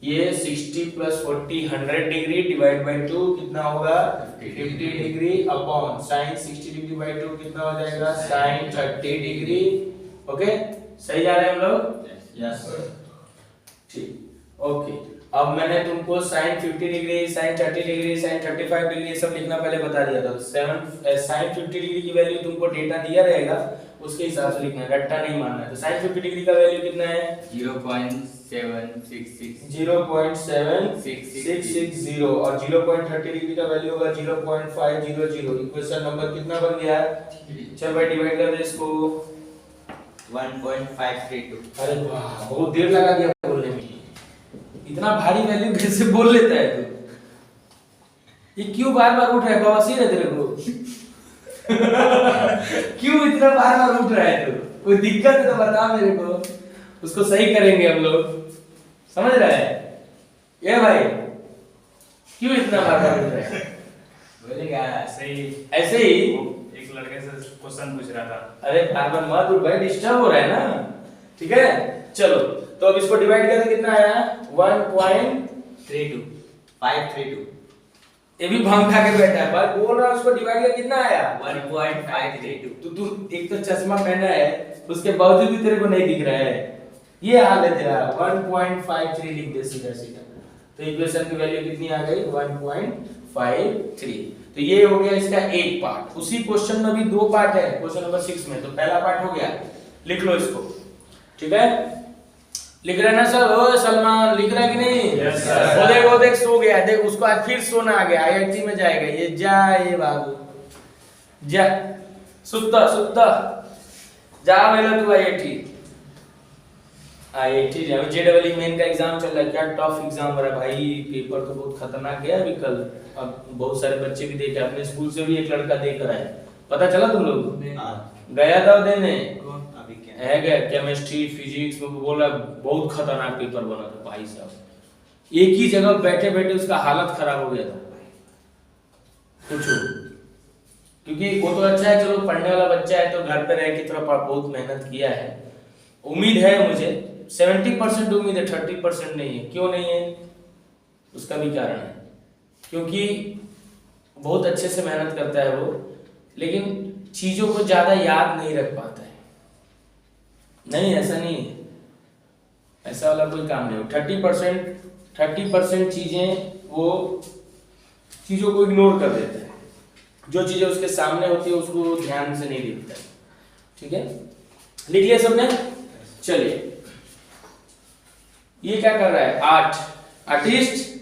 ये 60 प्लस 40 100 डिग्री डिवाइड बाय 2 कितना होगा? 50 degree upon sine 60 degree by 2 कितना हो जाएगा? Sign 30 degree. ओके, सही जा रहे हैं हम लोग? यस। ठीक, ओके। अब मैंने तुमको sine 50 degree, sine 30 degree, sine 35 degree ये सब लिखना पहले बता दिया था। साइन 50 डिग्री की वैल्यू तुमको डेटा दिया रहेगा, उसके हिसाब से लिखना है, रट्टा नहीं मारना है। तो साइन 50 डिग्री का वैल्यू कितना है? 0.766 0.7660 और 0.30 डिग्री का वैल्यू होगा 0.500। इक्वेशन नंबर कितना बन गया? चल भाई डिवाइड कर दे इसको। 1.532। अरे वाह, बहुत देर लगा दिया बोलने में। इतना भारी वैल्यू कैसे बोल लेता है तू? ये क्यों बार-बार उठ रहा है? बवासीर है तेरे को? क्यों इतना बार-बार उठ रहा है तू? कोई दिक्कत है तो बता मेरे को, उसको सही करेंगे हम लोग। समझ रहा है? ये भाई क्यों इतना बार-बार उठ रहा है? बोलेगा ऐसे ही एक लड़के से क्वेश्चन पूछ रहा था। अरे बार-बार मत उठ भाई, डिस्टर्ब हो रहा है ना। ठीक है, चलो तो अब इसको डिवाइड करके कितना आया? 1.32 532। ये भी भांग खा के बैठा है भाई, बोल रहा है उसको डिवाइड करके कितना आया? 1.532। तो तू एक तो चश्मा पहना है, उसके बावजूद भी तेरे को नहीं दिख रहा है। ये हाल है तेरा। 1.53 लिख दे सीधा सीधा। तो इक्वेशन की वैल्यू कितनी आ गई? 1.53। तो ये हो गया इसका एक पार्ट। उसी क्वेश्चन में भी दो पार्ट है क्वेश्चन नंबर 6 में। तो पहला पार्ट हो गया, लिख लो इसको। ठीक है, लिख रहे ना सर? ओ सलमान लिख रहा है कि नहीं? Yes, sir. वो देख सो गया, देख उसको आज फिर सोना आ गया। आईआईटी में जाएगा ये। जा ये बाबू जा, सुत्ता सुत्ता जा बेला तू आईआईटी जा। जेडब्ल्यू मेन का एग्जाम चल रहा है, क्या टफ एग्जाम हो रहा है भाई। पेपर तो बहुत खतरनाक गया अभी कल। अब बहुत सारे बच्चे भी देखे, अपने स्कूल से भी एक लड़का देख रहा है। पता चला तुम लोग? गया था देने, अभी क्या है गया केमिस्ट्री फिजिक्स में, बोल रहा बहुत खतरनाक पेपर बना था भाई साहब। एक ही जगह बैठे बैठे उसका हालत खराब हो गया था पूछो। क्योंकि वो तो अच्छा है, चलो पढ़ने वाला बच्चा है तो घर पे रह के थोड़ा बहुत मेहनत किया है। उम्मीद है मुझे 70% उम्मीद है, 30% नहीं है। क्यों नहीं है? उसका भी कारण है, क्योंकि बहुत अच्छे से मेहनत करता है वो, लेकिन चीजों को ज्यादा याद नहीं रख पाता है। नहीं, ऐसा नहीं है, ऐसा वाला कोई काम नहीं। 30% चीजें वो चीजों को इग्नोर कर देता है। जो चीजें उसके सामने होती है उसको ध्यान से नहीं देखता है। ठीक है, लिख लिया सबने? चलिए, ये क्या कर रहा है? आर्टिस्ट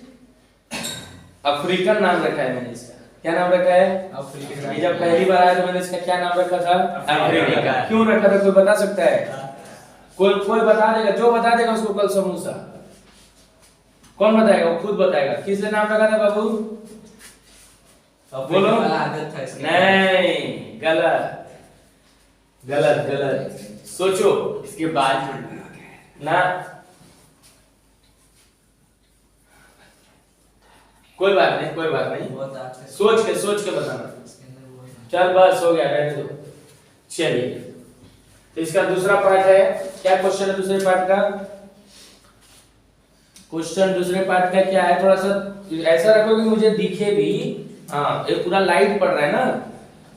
अफ्रीकन नाम रखा है मैंने इसका। क्या नाम रखा है? अफ्रीका। ये जब पहली बार आया तो मैंने इसका क्या नाम रखा था? अफ्रीका। क्यों रखा था? कोई बता सकता है? कोई बता देगा? जो बता देगा उसको कल समोसा। कौन बताएगा? वो खुद बताएगा। किसने नाम रखा था बाबू? बोलो। नहीं, गलत गलत गलत। सोचो इसके बाद ना, कोई बात नहीं, कोई बात नहीं, सोच के बताना। चल बस हो गया, रहने दो। चलिए, तो इसका दूसरा पार्ट है। क्या क्वेश्चन है दूसरे पार्ट का? क्वेश्चन दूसरे पार्ट का क्या है? थोड़ा सा ऐसा रखो कि मुझे दिखे भी। हाँ, ये पूरा लाइट पड़ रहा है ना।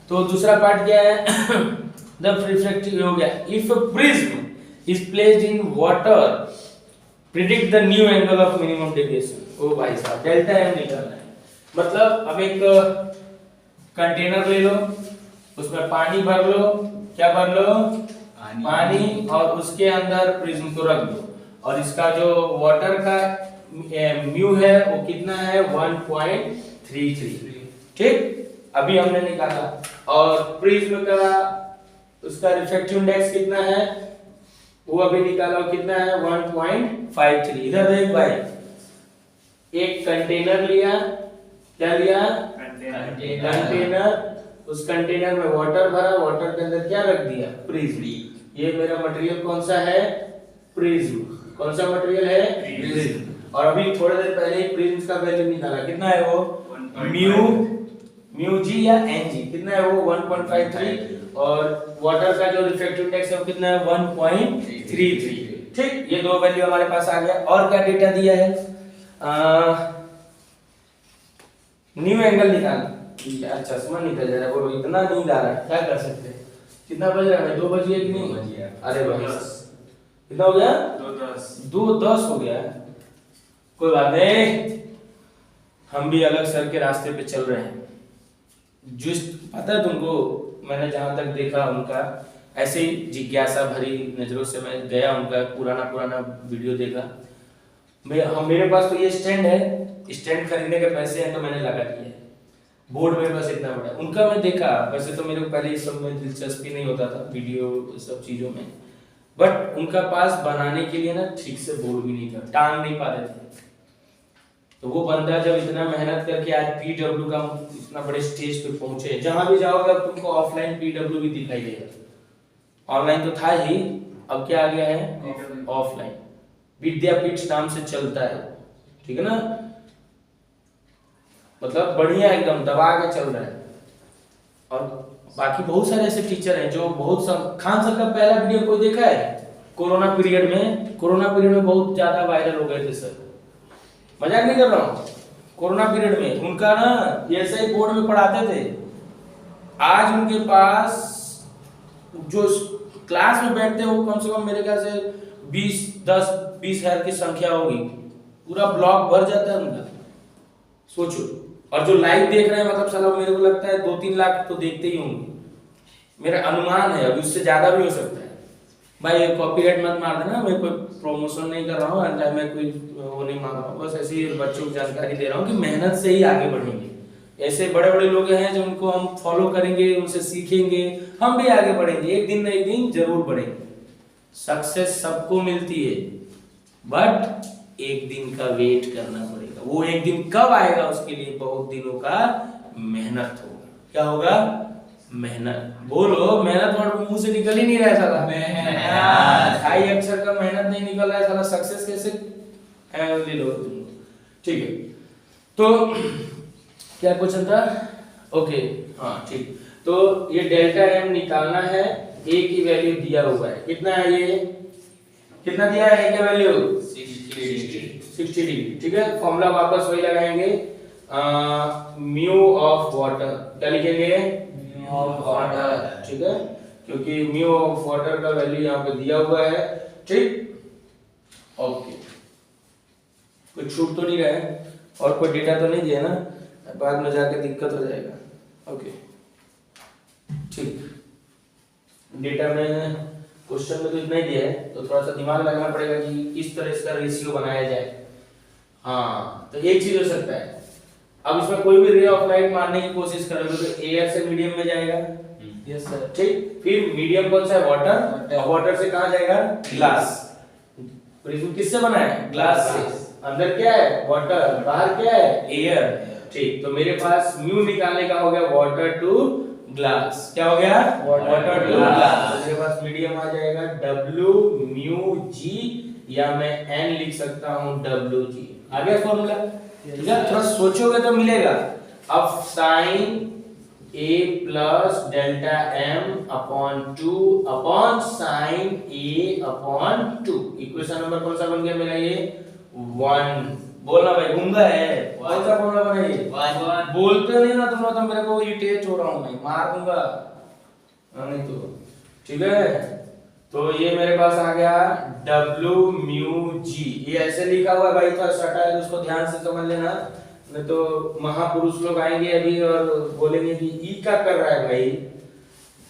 तो दूसरा पार्ट क्या है? द रिफ्रैक्टिव हो गया। If a prism is placed in water, predict the new angle of minimum deviation. ओ भाई साहब, डेल्टा एम निकालना है। मतलब अब एक कंटेनर ले लो, उसमें पानी भर लो, क्या भर लो, पानी, और उसके अंदर प्रिज्म को रख दो, और इसका जो वाटर का म्यू है वो कितना है, 1.33। ठीक, अभी हमने निकाला। और प्रिज्म का उसका रिफ्रैक्टिव इंडेक्स कितना है, वो अभी निकाला, कितना है, 1.53। इधर देख भाई, एक कंटेनर लिया, क्या लिया, कंटेनर, उस कंटेनर में वाटर भरा, वाटर के अंदर क्या रख दिया, प्रिज्म। ये मेरा मटेरियल कौन सा है, प्रिज्म। कौन सा मटेरियल है, प्रिज्म। और अभी थोड़ी देर पहले ही प्रिज्म का वैल्यू निकाला, कितना है वो, म्यू जी या एन जी, कितना है वो, 1.53। और वाटर का जो रिफ्रैक्टिव इंडेक्स है वो कितना है, 1.33। ठीक, ये दो वैल्यू हमारे पास आ गया। और क्या डेटा दिया है, न्यू एंगल निकालना। यार चश्मा निकल जा रहा है, बोलो इतना नींद आ रहा है, क्या कर सकते हैं। कितना बज रहा है, 2 बज गया कि नहीं, अरे भाई कितना हो गया, 2:10 हो गया। कोई बात नहीं, हम भी अलग सर के रास्ते पे चल रहे हैं। जिस पता है तुमको, मैंने जहां तक देखा उनका, ऐसे ही जिज्ञासा भरी नजरों से मैं गया, उनका पुराना वीडियो देखा। मेरे पास तो ये स्टैंड है, स्टैंड खरीदने के पैसे हैं तो मैंने लगा दिया है। बोर्ड मेरे पास इतना बड़ा, उनका मैं देखा, वैसे तो मेरे को पहले इस सब में दिलचस्पी नहीं होता था, वीडियो सब चीजों में, बट उनका पास बनाने के लिए ना ठीक से बोर्ड भी नहीं था, टांग नहीं पाते थे। तो वो बंदा जब इतना मेहनत करके आज पीडब्ल्यू का इतना बड़े स्टेज पे पहुंचे, जहां भी जाओगे अब तुमको ऑफलाइन पीडब्ल्यू भी दिखाई देगा। ऑनलाइन तो था ही, अब क्या आ गया है, ऑफलाइन। विद्यापीठ नाम से चलता है, ठीक है ना, मतलब बढ़िया एकदम दबा के चल रहा है। और बाकी बहुत सारे ऐसे टीचर हैं जो बहुत खान सर का पहला वीडियो कोई देखा है, कोरोना पीरियड में बहुत ज्यादा वायरल हो गए थे सर, मजाक नहीं कर रहा हूँ। कोरोना पीरियड में उनका ना ऐसे ही बोर्ड में पढ़ाते थे, आज उनके पास जो क्लास में बैठते हैं वो कम से कम मेरे ख्याल से 20 हजार की संख्या होगी, पूरा ब्लॉक भर जाता है उनका, सोचो। और जो लाइव देख रहे हैं, मतलब साला मेरे को लगता है 2-3 लाख तो देखते ही होंगे, मेरा अनुमान है, अभी उससे ज्यादा भी हो सकता है। भाई कॉपीराइट मत मार देना, मैं कोई प्रमोशन नहीं कर रहा हूँ, मैं कोई वो नहीं मांग रहा हूँ, बस ऐसी बच्चों को जानकारी दे रहा हूँ कि मेहनत से ही आगे बढ़ेंगे। ऐसे बड़े बड़े लोग हैं जो उनको हम फॉलो करेंगे, उनसे सीखेंगे, हम भी आगे बढ़ेंगे, एक दिन न एक दिन जरूर बढ़ेंगे। सक्सेस सबको मिलती है, बट एक दिन का वेट करना पड़ेगा। वो एक दिन कब आएगा, उसके लिए बहुत दिनों का मेहनत होगा। क्या होगा, मेहनत। बोलो मेहनत, और मुंह से निकल ही नहीं रहा है साला, मेहनत। आई अक्षर का मेहनत नहीं निकल रहा है साला, सक्सेस कैसे ले लो तुम। ठीक है, तो क्या क्वेश्चन था, ओके, हाँ ठीक। तो ये डेल्टा एम निकालना है, ए की वैल्यू दिया हुआ है, कितना है ये, कितना दिया है ए की वैल्यू, 60 डिग्री। ठीक है, फॉर्मूला वापस वही लगाएंगे, म्यू ऑफ वाटर, क्या लिखेंगे, म्यू ऑफ वाटर। ठीक है, क्योंकि म्यू ऑफ वाटर का वैल्यू यहाँ पे दिया हुआ है। ठीक, ओके, कुछ छूट तो नहीं रहा है, और कोई डेटा तो नहीं दिया ना, बाद में जाके दिक्कत हो जाएगा। ओके ठीक, डेटा में क्वेश्चन में तो इतना ही दिया है, तो थोड़ा सा दिमाग लगाना पड़ेगा कि किस तरह इसका रेशियो बनाया जाए। हाँ, तो एक चीज हो सकता है, अब इसमें कोई भी रे ऑफ लाइट मारने की कोशिश करोगे तो एयर से मीडियम में जाएगा, यस सर, ठीक। फिर मीडियम कौन सा है, वाटर, वाटर से कहां जाएगा, ग्लास। प्रिज्म किससे बना है, ग्लास से। अंदर क्या है, वाटर, बाहर क्या है, एयर। ठीक, तो मेरे पास म्यू निकालने का हो गया वाटर टू ग्लास, क्या हो गया, वाटर टू ग्लास। मेरे पास मीडियम आ जाएगा W म्यू G, या मैं N लिख सकता हूं WG। आ गया फॉर्मूला, ठीक है, थोड़ा सोचोगे तो मिलेगा। अब sine A plus delta M upon 2 upon sine A upon 2, equation number कौन सा बन गया मेरा, ये 1। बोलना भाई, गूंगा है, कौन सा फॉर्मूला बना ये, 1। बोलते नहीं ना तुम लोग, तो मेरे को इरिटेट हो रहा हूं मैं, मार दूंगा नहीं तो। ठीक है, तो ये मेरे पास आ गया W म्यू G, ये ऐसे लिखा हुआ है भाई, थोड़ा सटा है, उसको ध्यान से समझ लेना। नहीं तो महापुरुष लोग आएंगे अभी और बोलेंगे कि ई क्या कर रहा है भाई,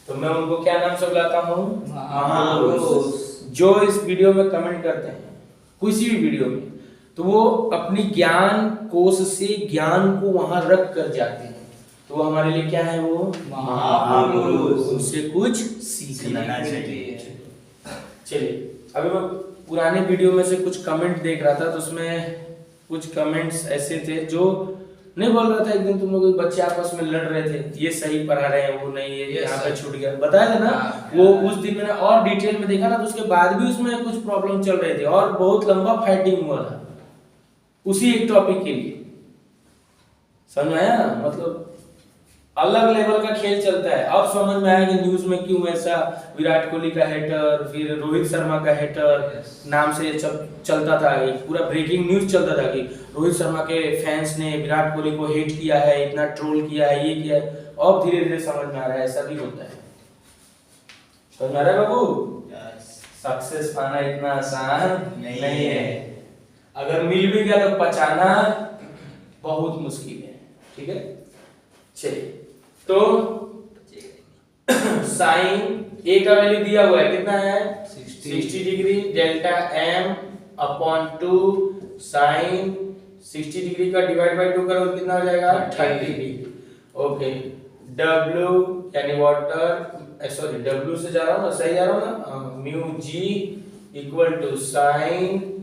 तो मैं उनको क्या नाम से बुलाता हूँ, महापुरुष। जो इस वीडियो में कमेंट करते हैं किसी भी वीडियो में, तो वो अपनी ज्ञान कोश से ज्ञान को वहां रख कर जाते हैं, तो वो हमारे लिए क्या है, वो महापुरुष, उनसे कुछ सीखना चाहिए। चलिए, अभी मैं पुराने वीडियो में से कुछ कमेंट देख रहा था, तो उसमें कुछ कमेंट्स ऐसे थे जो नहीं बोल रहा था, एक दिन तुम लोग बच्चे आपस में लड़ रहे थे, ये सही पढ़ा रहे हैं, वो नहीं, ये यहाँ पे छूट गया, बताया था ना। वो उस दिन मैंने और डिटेल में देखा ना, तो उसके बाद भी उसमें कुछ प्रॉब्लम चल रहे थे और बहुत लंबा फाइटिंग हुआ था उसी एक टॉपिक के लिए। समझ में आया, मतलब अलग लेवल का खेल चलता है। अब समझ में आया कि न्यूज में क्यों ऐसा विराट कोहली का हेटर, फिर रोहित शर्मा का हेटर नाम से चलता था, एक पूरा ब्रेकिंग न्यूज चलता था कि रोहित शर्मा के फैंस ने विराट कोहली को हेट किया है, इतना ट्रोल किया है, ये किया है। अब धीरे धीरे समझ में आ रहा है ऐसा भी होता है। समझ में आ रहा है बाबू, सक्सेस पाना इतना आसान नहीं है, अगर मिल भी गया तो पचाना बहुत मुश्किल है। ठीक है, चलिए, तो साइन ए का वैल्यू दिया हुआ है, कितना है 60 degree, delta M upon 2 sine 60 degree का डिवाइड बाय 2 करो, कितना हो जाएगा 30 डिग्री। ओके, डब्ल्यू यानी वाटर, सॉरी डब्ल्यू से जा रहा हूँ ना, सही जा रहा हूँ ना, mu G equal to sine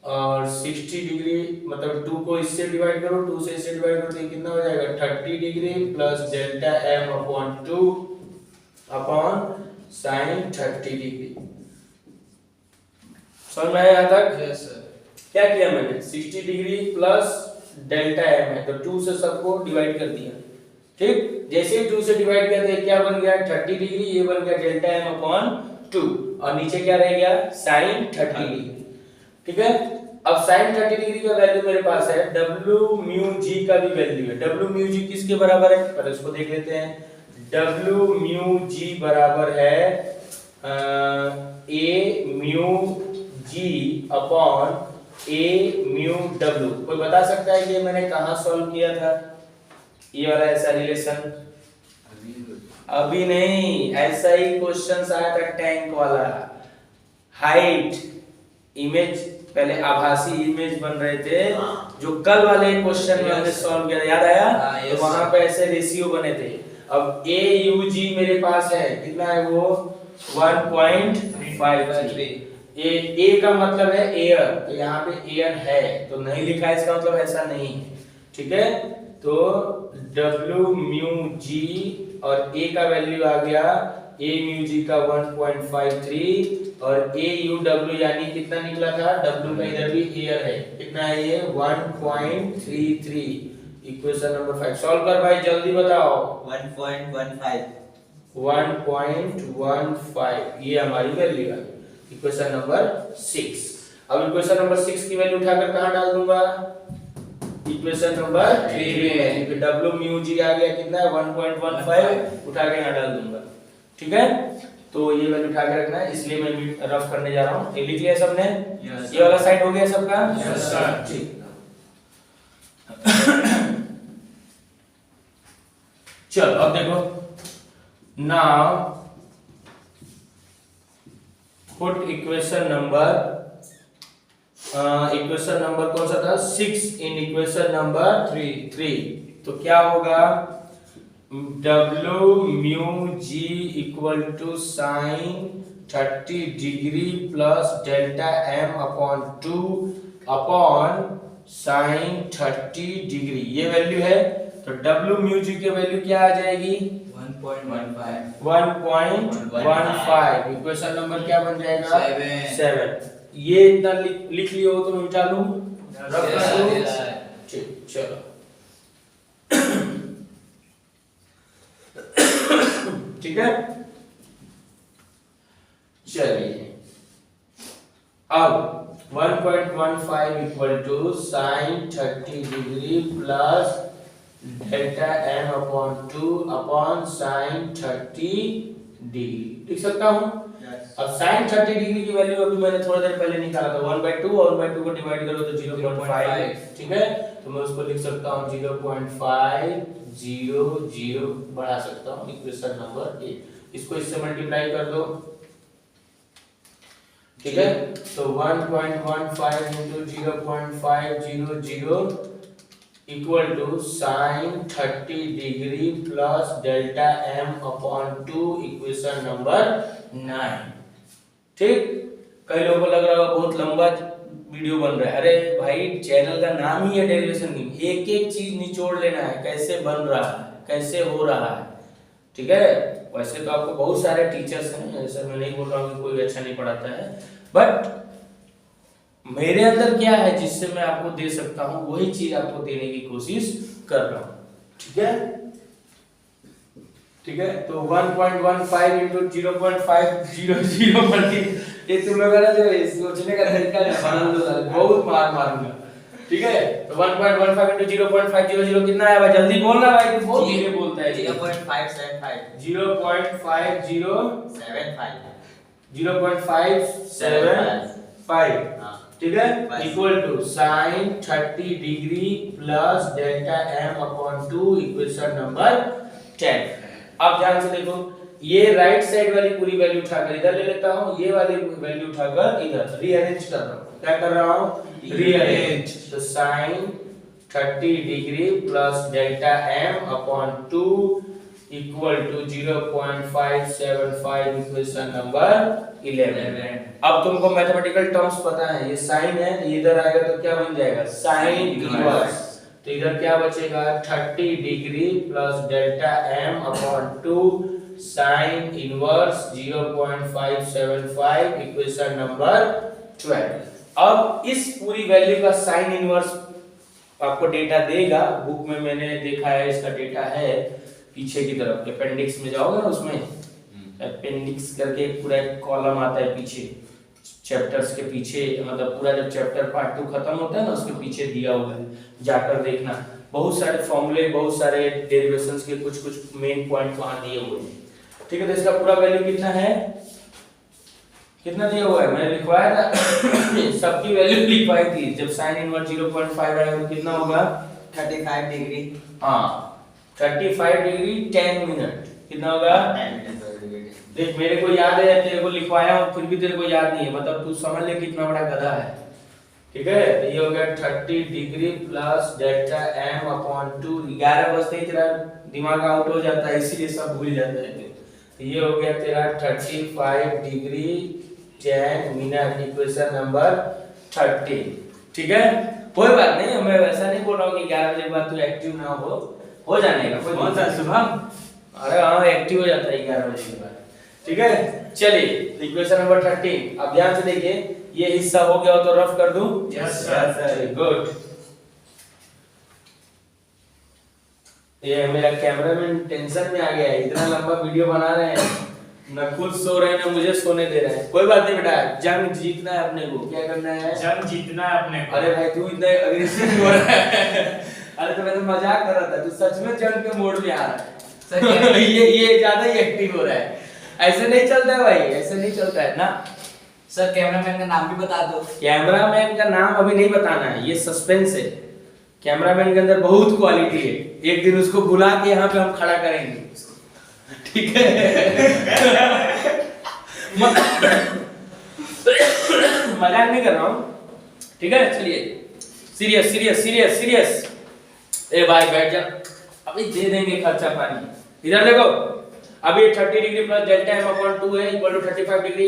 और 60 डिग्री, मतलब 2 को इससे डिवाइड करो, 2 से इससे डिवाइड करो, तो कितना हो जाएगा 30 degree plus delta M upon 2 upon sine 30 degree. समझ में आया यहाँ तक? Yes sir. क्या किया मैंने, 60 डिग्री प्लस डेल्टा एम है, तो 2 से सबको डिवाइड कर दिया। ठीक, जैसे ही 2 से डिवाइड किया तो क्या बन गया 30 डिग्री, ये बन गया डेल्टा एम अपॉन 2, और नीचे क्या रह गया साइन 30 डिग्री। ठीक है, अब sin 30 डिग्री का वैल्यू मेरे पास है, W म्यू जी का भी वैल्यू है। W म्यू जी किसके बराबर है, पहले इसको देख लेते हैं। W म्यू जी बराबर है A mu G upon A mu W। कोई बता सकता है कि मैंने कहाँ सॉल्व किया था ये वाला ऐसा रिलेशन? अभी नहीं, ऐसा ही क्वेश्चन आया था टैंक वाला। हाइट इमेज, पहले आभासी इमेज बन रहे थे, जो कल वाले क्वेश्चन में हमने सॉल्व किया, याद आया? तो वहां पे ऐसे रेशियो बने थे। अब ए यू जी मेरे पास है, कितना है वो 1.53। ए का मतलब है एयर, तो यहाँ पे एयर है तो नहीं लिखा है, इसका मतलब ऐसा नहीं है। ठीक है, तो W म्यू जी और ए का वैल्यू आ गया ए म्यू जी का 1.53 और ए यू डब्ल्यू यानी कितना निकला था, W का इधर भी एयर है, कितना है ये 1.33। इक्वेशन नंबर 5 सॉल्व कर भाई, जल्दी बताओ। 1.15 1.15 ये हमारी वैल्यू है इक्वेशन नंबर 6। अब इक्वेशन नंबर 6 की वैल्यू उठाकर कहां डाल दूंगा, इक्वेशन नंबर 3 में। W म्यू जी आ गया कितना है 1.15, उठा के यहां डाल दूंगा। ठीक है, तो ये वैल्यू उठा के रखना है, इसलिए मैं रफ करने जा रहा हूं। ये लिख लिया सबने? ये वाला साइड हो गया सबका? Yes sir. ठीक, चलो अब देखो, नाउ पुट इक्वेशन नंबर कौन सा था 6 इन इक्वेशन नंबर 3। तो क्या होगा, W mu G equal to sine 30 degree plus delta M upon 2 upon sine 30 degree, ये वैल्यू है। तो W म्यू जी की वैल्यू क्या आ जाएगी 1.15। इक्वेशन नंबर क्या बन जाएगा 7। ये इतना लिख लियो तो मैं मिटा लूं, रख लूं। ठीक, चलो ठीक है, चलिए अब 1.15 equal to sine 30 degree plus delta M upon 2 upon sine 30 degree लिख सकता हूं। अब sin 30 डिग्री की वैल्यू अभी मैंने थोड़ा देर पहले निकाला था 1/2, और 1/2 को डिवाइड करो तो 0.5। ठीक है, तो मैं उसको लिख सकता हूँ 0.500 बढ़ा सकता हूँ इक्वेशन नंबर 8। इसको इससे मल्टीप्लाई कर दो, ठीक है। तो 1.15 into 0.500 equal to sine 30 degree plus delta m upon 2 equation number 9। ठीक, कई लोगों को लग रहा होगा बहुत लंबा वीडियो बन रहा है। अरे भाई, चैनल का नाम ही है डेरिवेशन की, एक एक चीज निचोड़ लेना है, कैसे बन रहा है, कैसे हो रहा है, ठीक है। वैसे तो आपको बहुत सारे टीचर्स हैं, ऐसा मैं नहीं बोल रहा हूँ कि कोई अच्छा नहीं पढ़ाता है, बट मेरे अंदर क्या है जिससे मैं आपको दे सकता हूँ, वही चीज आपको देने की कोशिश कर रहा हूँ, ठीक है। ठीक है, तो 1.15 into 0.500 मल्टी, ये तुम लोगों का जो सोचने का तरीका है बहुत मार मारूंगा, ठीक है। तो 1.15 into 0.500 कितना है भाई, जल्दी बोलना भाई, तू बहुत धीरे बोलता है। 0.575 0.575 ठीक है, equal to sine 30 degree plus delta m upon 2 equation number 10। अब ध्यान से देखो, ये राइट साइड वाली पूरी वैल्यू उठाकर इधर ले लेता हूँ, ये वाली वैल्यू उठाकर इधर रीअरेंज कर रहा हूँ। क्या कर रहा हूँ, रीअरेंज। तो sine 30 degree plus delta m upon 2 equal to 0.575 equation number 11। अब तुमको मैथमेटिकल टर्म्स पता है, ये साइन है, इधर आएगा तो क्या बन जाएगा, साइन इनवर्स। तो इधर क्या बचेगा, 30 degree plus delta m upon 2 sine inverse 0.575 equation number 12। अब इस पूरी वैल्यू का साइन इनवर्स आपको डेटा देगा, बुक में मैंने देखा है, इसका डेटा है पीछे की तरफ, अपेंडिक्स में जाओगे ना, उसमें अपेंडिक्स करके पूरा एक कॉलम आता है पीछे, चैप्टर्स के पीछे, मतलब पूरा जब चैप्टर पार्ट 2 खत्म होता है ना, उसके पीछे दिया हुआ है, जाकर देखना। बहुत सारे फॉर्मूले, बहुत सारे डेरिवेशंस के कुछ कुछ मेन पॉइंट वहां दिए हुए हैं, ठीक है। तो इसका पूरा वैल्यू कितना है, कितना दिया हुआ है, मैंने लिखवाया था सबकी वैल्यू लिखवाई थी। जब साइन इनवर्स 0.5 आएगा तो कितना होगा, 35 डिग्री, हाँ 35 डिग्री 10 मिनट, कितना होगा, देख मेरे को याद है, तेरे को लिखवाया हूं फिर भी तेरे को याद नहीं है, मतलब तू समझ ले कितना बड़ा गधा है, ठीक है। तो ये हो गया 30 degree plus delta m upon 2। 11 बजते ही तेरा दिमाग आउट हो जाता है, इसीलिए सब भूल जाता है। तो ये हो गया तेरा 35 डिग्री 10 मिनट इक्वेशन नंबर 30, ठीक है। कोई बात नहीं, मैं वैसा नहीं बोल रहा हूँ कि 11 बजे के बाद तू एक्टिव ना हो जाने का, कोई बात नहीं शुभम, अरे हाँ एक्टिव हो जाता है 11 बजे के बाद, ठीक है। चलिए इक्वेशन नंबर 13, अब ध्यान से देखिए, ये हिस्सा हो गया हो तो रफ कर दूं, यस सर, गुड। ये मेरा कैमरामैन टेंशन में आ गया है, इतना लंबा वीडियो बना रहे हैं, न खुद सो रहे हैं न मुझे सोने दे रहे हैं। कोई बात नहीं बेटा, जंग जीतना है अपने को, क्या करना है, जंग जीतना है अपने को। अरे भाई तू इतना अग्रेसिव हो रहा है अरे तो मैं तो मजाक कर रहा था, तू सच में जंग के मोड में आ रहा है ये ज्यादा ही एक्टिव हो रहा है, ऐसे नहीं चलता है भाई, ऐसे नहीं चलता है ना। सर कैमरामैन का नाम भी बता दो। कैमरामैन का नाम अभी नहीं बताना है, ये सस्पेंस है। कैमरामैन के अंदर बहुत क्वालिटी है, एक दिन उसको बुला के यहाँ पे हम खड़ा करेंगे, ठीक है मजाक नहीं कर रहा हूँ, ठीक है। चलिए सीरियस सीरियस सीरियस सीरियस, ए भाई बैठ जा, अभी दे देंगे खर्चा पानी। इधर देखो, अभी 30 degree plus delta m upon 2 है इक्वल टू 35 डिग्री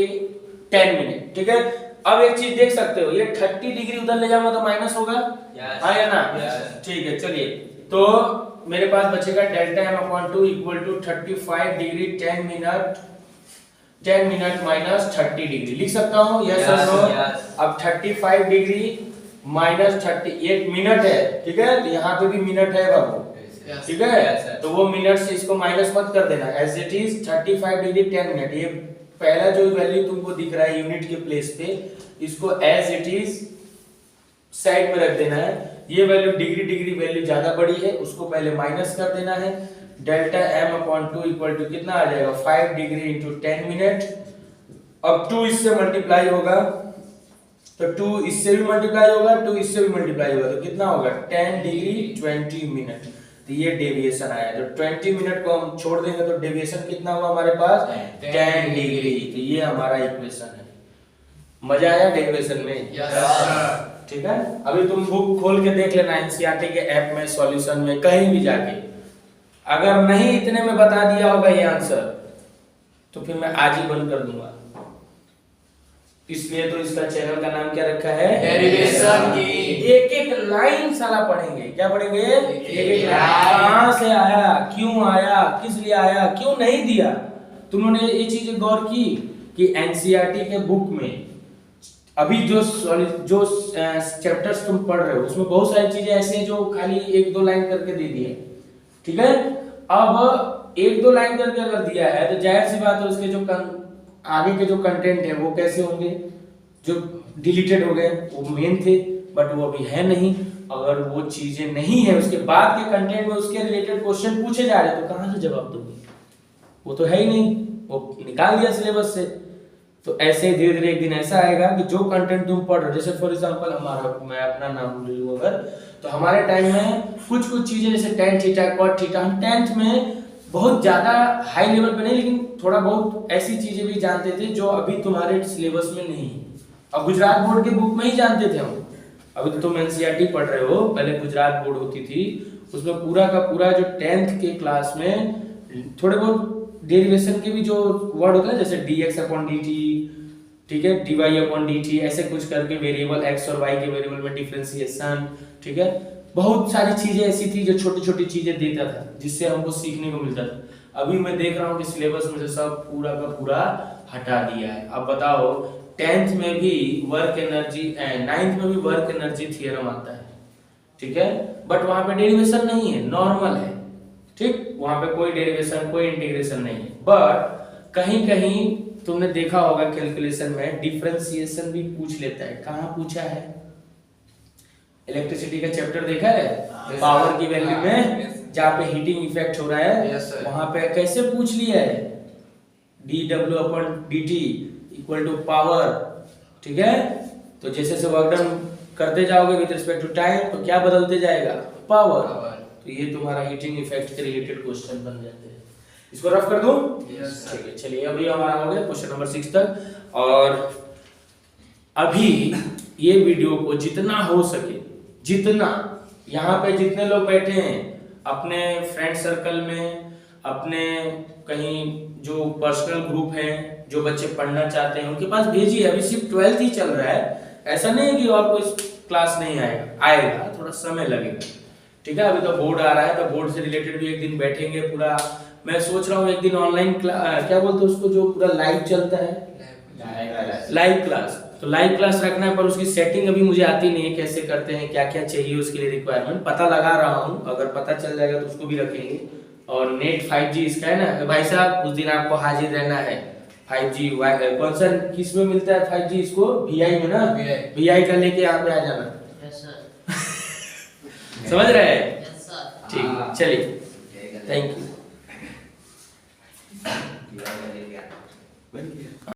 10 मिनट, ठीक है। अब एक चीज देख सकते हो, ये 30 डिग्री उधर ले जाऊंगा तो माइनस होगा, आएगा ना, ठीक है। चलिए तो मेरे पास बचेगा delta m upon 2 equal to 35 degree 10 minute minus 30 degree, लिख सकता हूँ, यस और नो। अब 35 डिग्री माइनस 30 1 मिनट है, ठीक है, तो यहाँ पे भी मिनट है बाबू, ठीक है। तो वो मिनट से इसको माइनस मत कर देना, as it is 35 degree 10 minute. ये पहला जो वैल्यू तुमको दिख रहा है यूनिट के प्लेस पे, इसको एज इट इज साइड में रख देना है। ये वैल्यू डिग्री वैल्यू ज्यादा बड़ी है, उसको पहले माइनस कर देना है। Delta m upon 2 equal to कितना आ जाएगा, 5 डिग्री इंटू 10 मिनट। अब 2 इससे मल्टीप्लाई होगा तो 2 इससे भी मल्टीप्लाई होगा, 2 इससे भी मल्टीप्लाई होगा, तो कितना होगा 10 डिग्री 20 मिनट। तो ये डेविएशन आया, तो 20 मिनट को हम छोड़ देंगे तो डेविएशन कितना हुआ हमारे पास 10 डिग्री। तो ये हमारा इक्वेशन है। मजा आया डेरिवेशन में? ठीक है। अभी तुम बुक खोल के देख लेना, एनसीईआरटी के ऐप में, सॉल्यूशन में, कहीं भी जाके। अगर नहीं इतने में बता दिया होगा ये आंसर तो फिर मैं आज ही बंद कर दूंगा। इसलिए तो इसका चैनल का नाम क्या रखा है? डेरिवेशन की। एक एक लाइन साला पढ़ेंगे। क्या पढ़ेंगे? एक लाइन। कहां से आया, क्यों आया, किस लिए आया, क्यों नहीं दिया। तुम लोगों ने ये चीज गौर की कि एनसीईआरटी के बुक में अभी जो चैप्टर्स तुम पढ़ रहे हो उसमें बहुत सारी चीजें ऐसी हैं जो खाली 1-2 लाइन करके दे दी है। ठीक है। अब 1-2 लाइन करके अगर दिया है तो जाहिर सी बात है उसके जो आगे के जो कंटेंट है वो कैसे होंगे, जो डिलीटेड हो गए, वो मेन थे बट वो अभी है नहीं। अगर वो चीजें नहीं है उसके बाद के कंटेंट में उसके रिलेटेड क्वेश्चन पूछे जा रहे तो कहां से जवाब दोगे? वो तो है ही नहीं, वो निकाल दिया सिलेबस से। तो ऐसे धीरे धीरे एक दिन ऐसा आएगा कि जो कंटेंट तुम पढ़ रहे हो, जैसे फॉर एग्जांपल हमारा, मैं अपना नाम ले लूं अगर, तो हमारे टाइम में कुछ चीजें जैसे tan थीटा cot थीटा, हम 10th में बहुत ज्यादा हाई लेवल पे नहीं लेकिन थोड़ा बहुत ऐसी चीजें भी जानते थे जो अभी तुम्हारे सिलेबस में नहीं। अब गुजरात बोर्ड के बुक में ही जानते थे हम। अभी तो तुम एनसीईआरटी पढ़ रहे हो, पहले गुजरात बोर्ड होती थी, उसमें पूरा का पूरा जो 10th के क्लास में थोड़े बहुत डेरिवेशन के भी जो वर्ड होते हैं जैसे dx/dt, ठीक है, dy/dt, ऐसे कुछ करके वेरिएबल x और y के वेरिएबल में डिफरेंशिएशन, ठीक है, बहुत सारी चीजें ऐसी थी जो छोटी छोटी चीजें देता था जिससे हमको सीखने को मिलता था। अभी मैं देख रहा हूँ कि सिलेबस में से सब पूरा का पूरा हटा दिया है। अब बताओ 10th में भी वर्क एनर्जी, 9th में भी वर्क एनर्जी थ्योरम आता है, ठीक है, बट वहां पे डेरिवेशन नहीं है, नॉर्मल है। ठीक, वहां पे कोई डेरिवेशन कोई इंटीग्रेशन नहीं है। बट कहीं कहीं तुमने देखा होगा कैलकुलेशन में डिफरेंशिएशन भी पूछ लेता है। कहां पूछा है? इलेक्ट्रिसिटी का चैप्टर देखा है, पावर की वैल्यू में जहां पे हीटिंग इफेक्ट हो रहा है वहां पे कैसे पूछ लिया है, dw/dt इक्वल टू पावर। ठीक है, तो जैसे जैसे वर्क डन करते जाओगे विद रिस्पेक्ट टू टाइम तो क्या बदलते जाएगा? पावर। तो ये तुम्हारा हीटिंग इफेक्ट के रिलेटेड क्वेश्चन बन जाते हैं। इसको रफ कर दूं? ठीक है, चलिए अभी हमारा हो गया क्वेश्चन नंबर 6 तक। और अभी ये वीडियो को जितना हो सके, जितना यहाँ पे जितने लोग बैठे हैं अपने फ्रेंड सर्कल में, अपने कहीं जो पर्सनल ग्रुप है, जो बच्चे पढ़ना चाहते हैं उनके पास भेजिए। अभी सिर्फ 12th ही चल रहा है, ऐसा नहीं है कि और कोई क्लास नहीं आएगा, थोड़ा समय लगेगा। ठीक है, अभी तो बोर्ड आ रहा है तो बोर्ड से रिलेटेड भी एक दिन बैठेंगे पूरा। मैं सोच रहा हूँ एक दिन ऑनलाइन क्या बोलते हैं उसको, जो पूरा लाइव चलता है, लाइव क्लास। तो लाइव क्लास रखना है पर उसकी सेटिंग अभी मुझे आती नहीं है, कैसे करते हैं, क्या क्या चाहिए उसके लिए रिक्वायरमेंट पता लगा रहा हूँ। अगर पता चल जाएगा तो उसको भी रखेंगे। और नेट 5G इसका है ना भाई साहब, उस दिन आपको हाजिर रहना है। 5G कौन सा किस में मिलता है 5G? इसको VI में ना, VI का लेके यहाँ पे आ जाना। समझ रहे हैं? ठीक, चलिए, थैंक यू।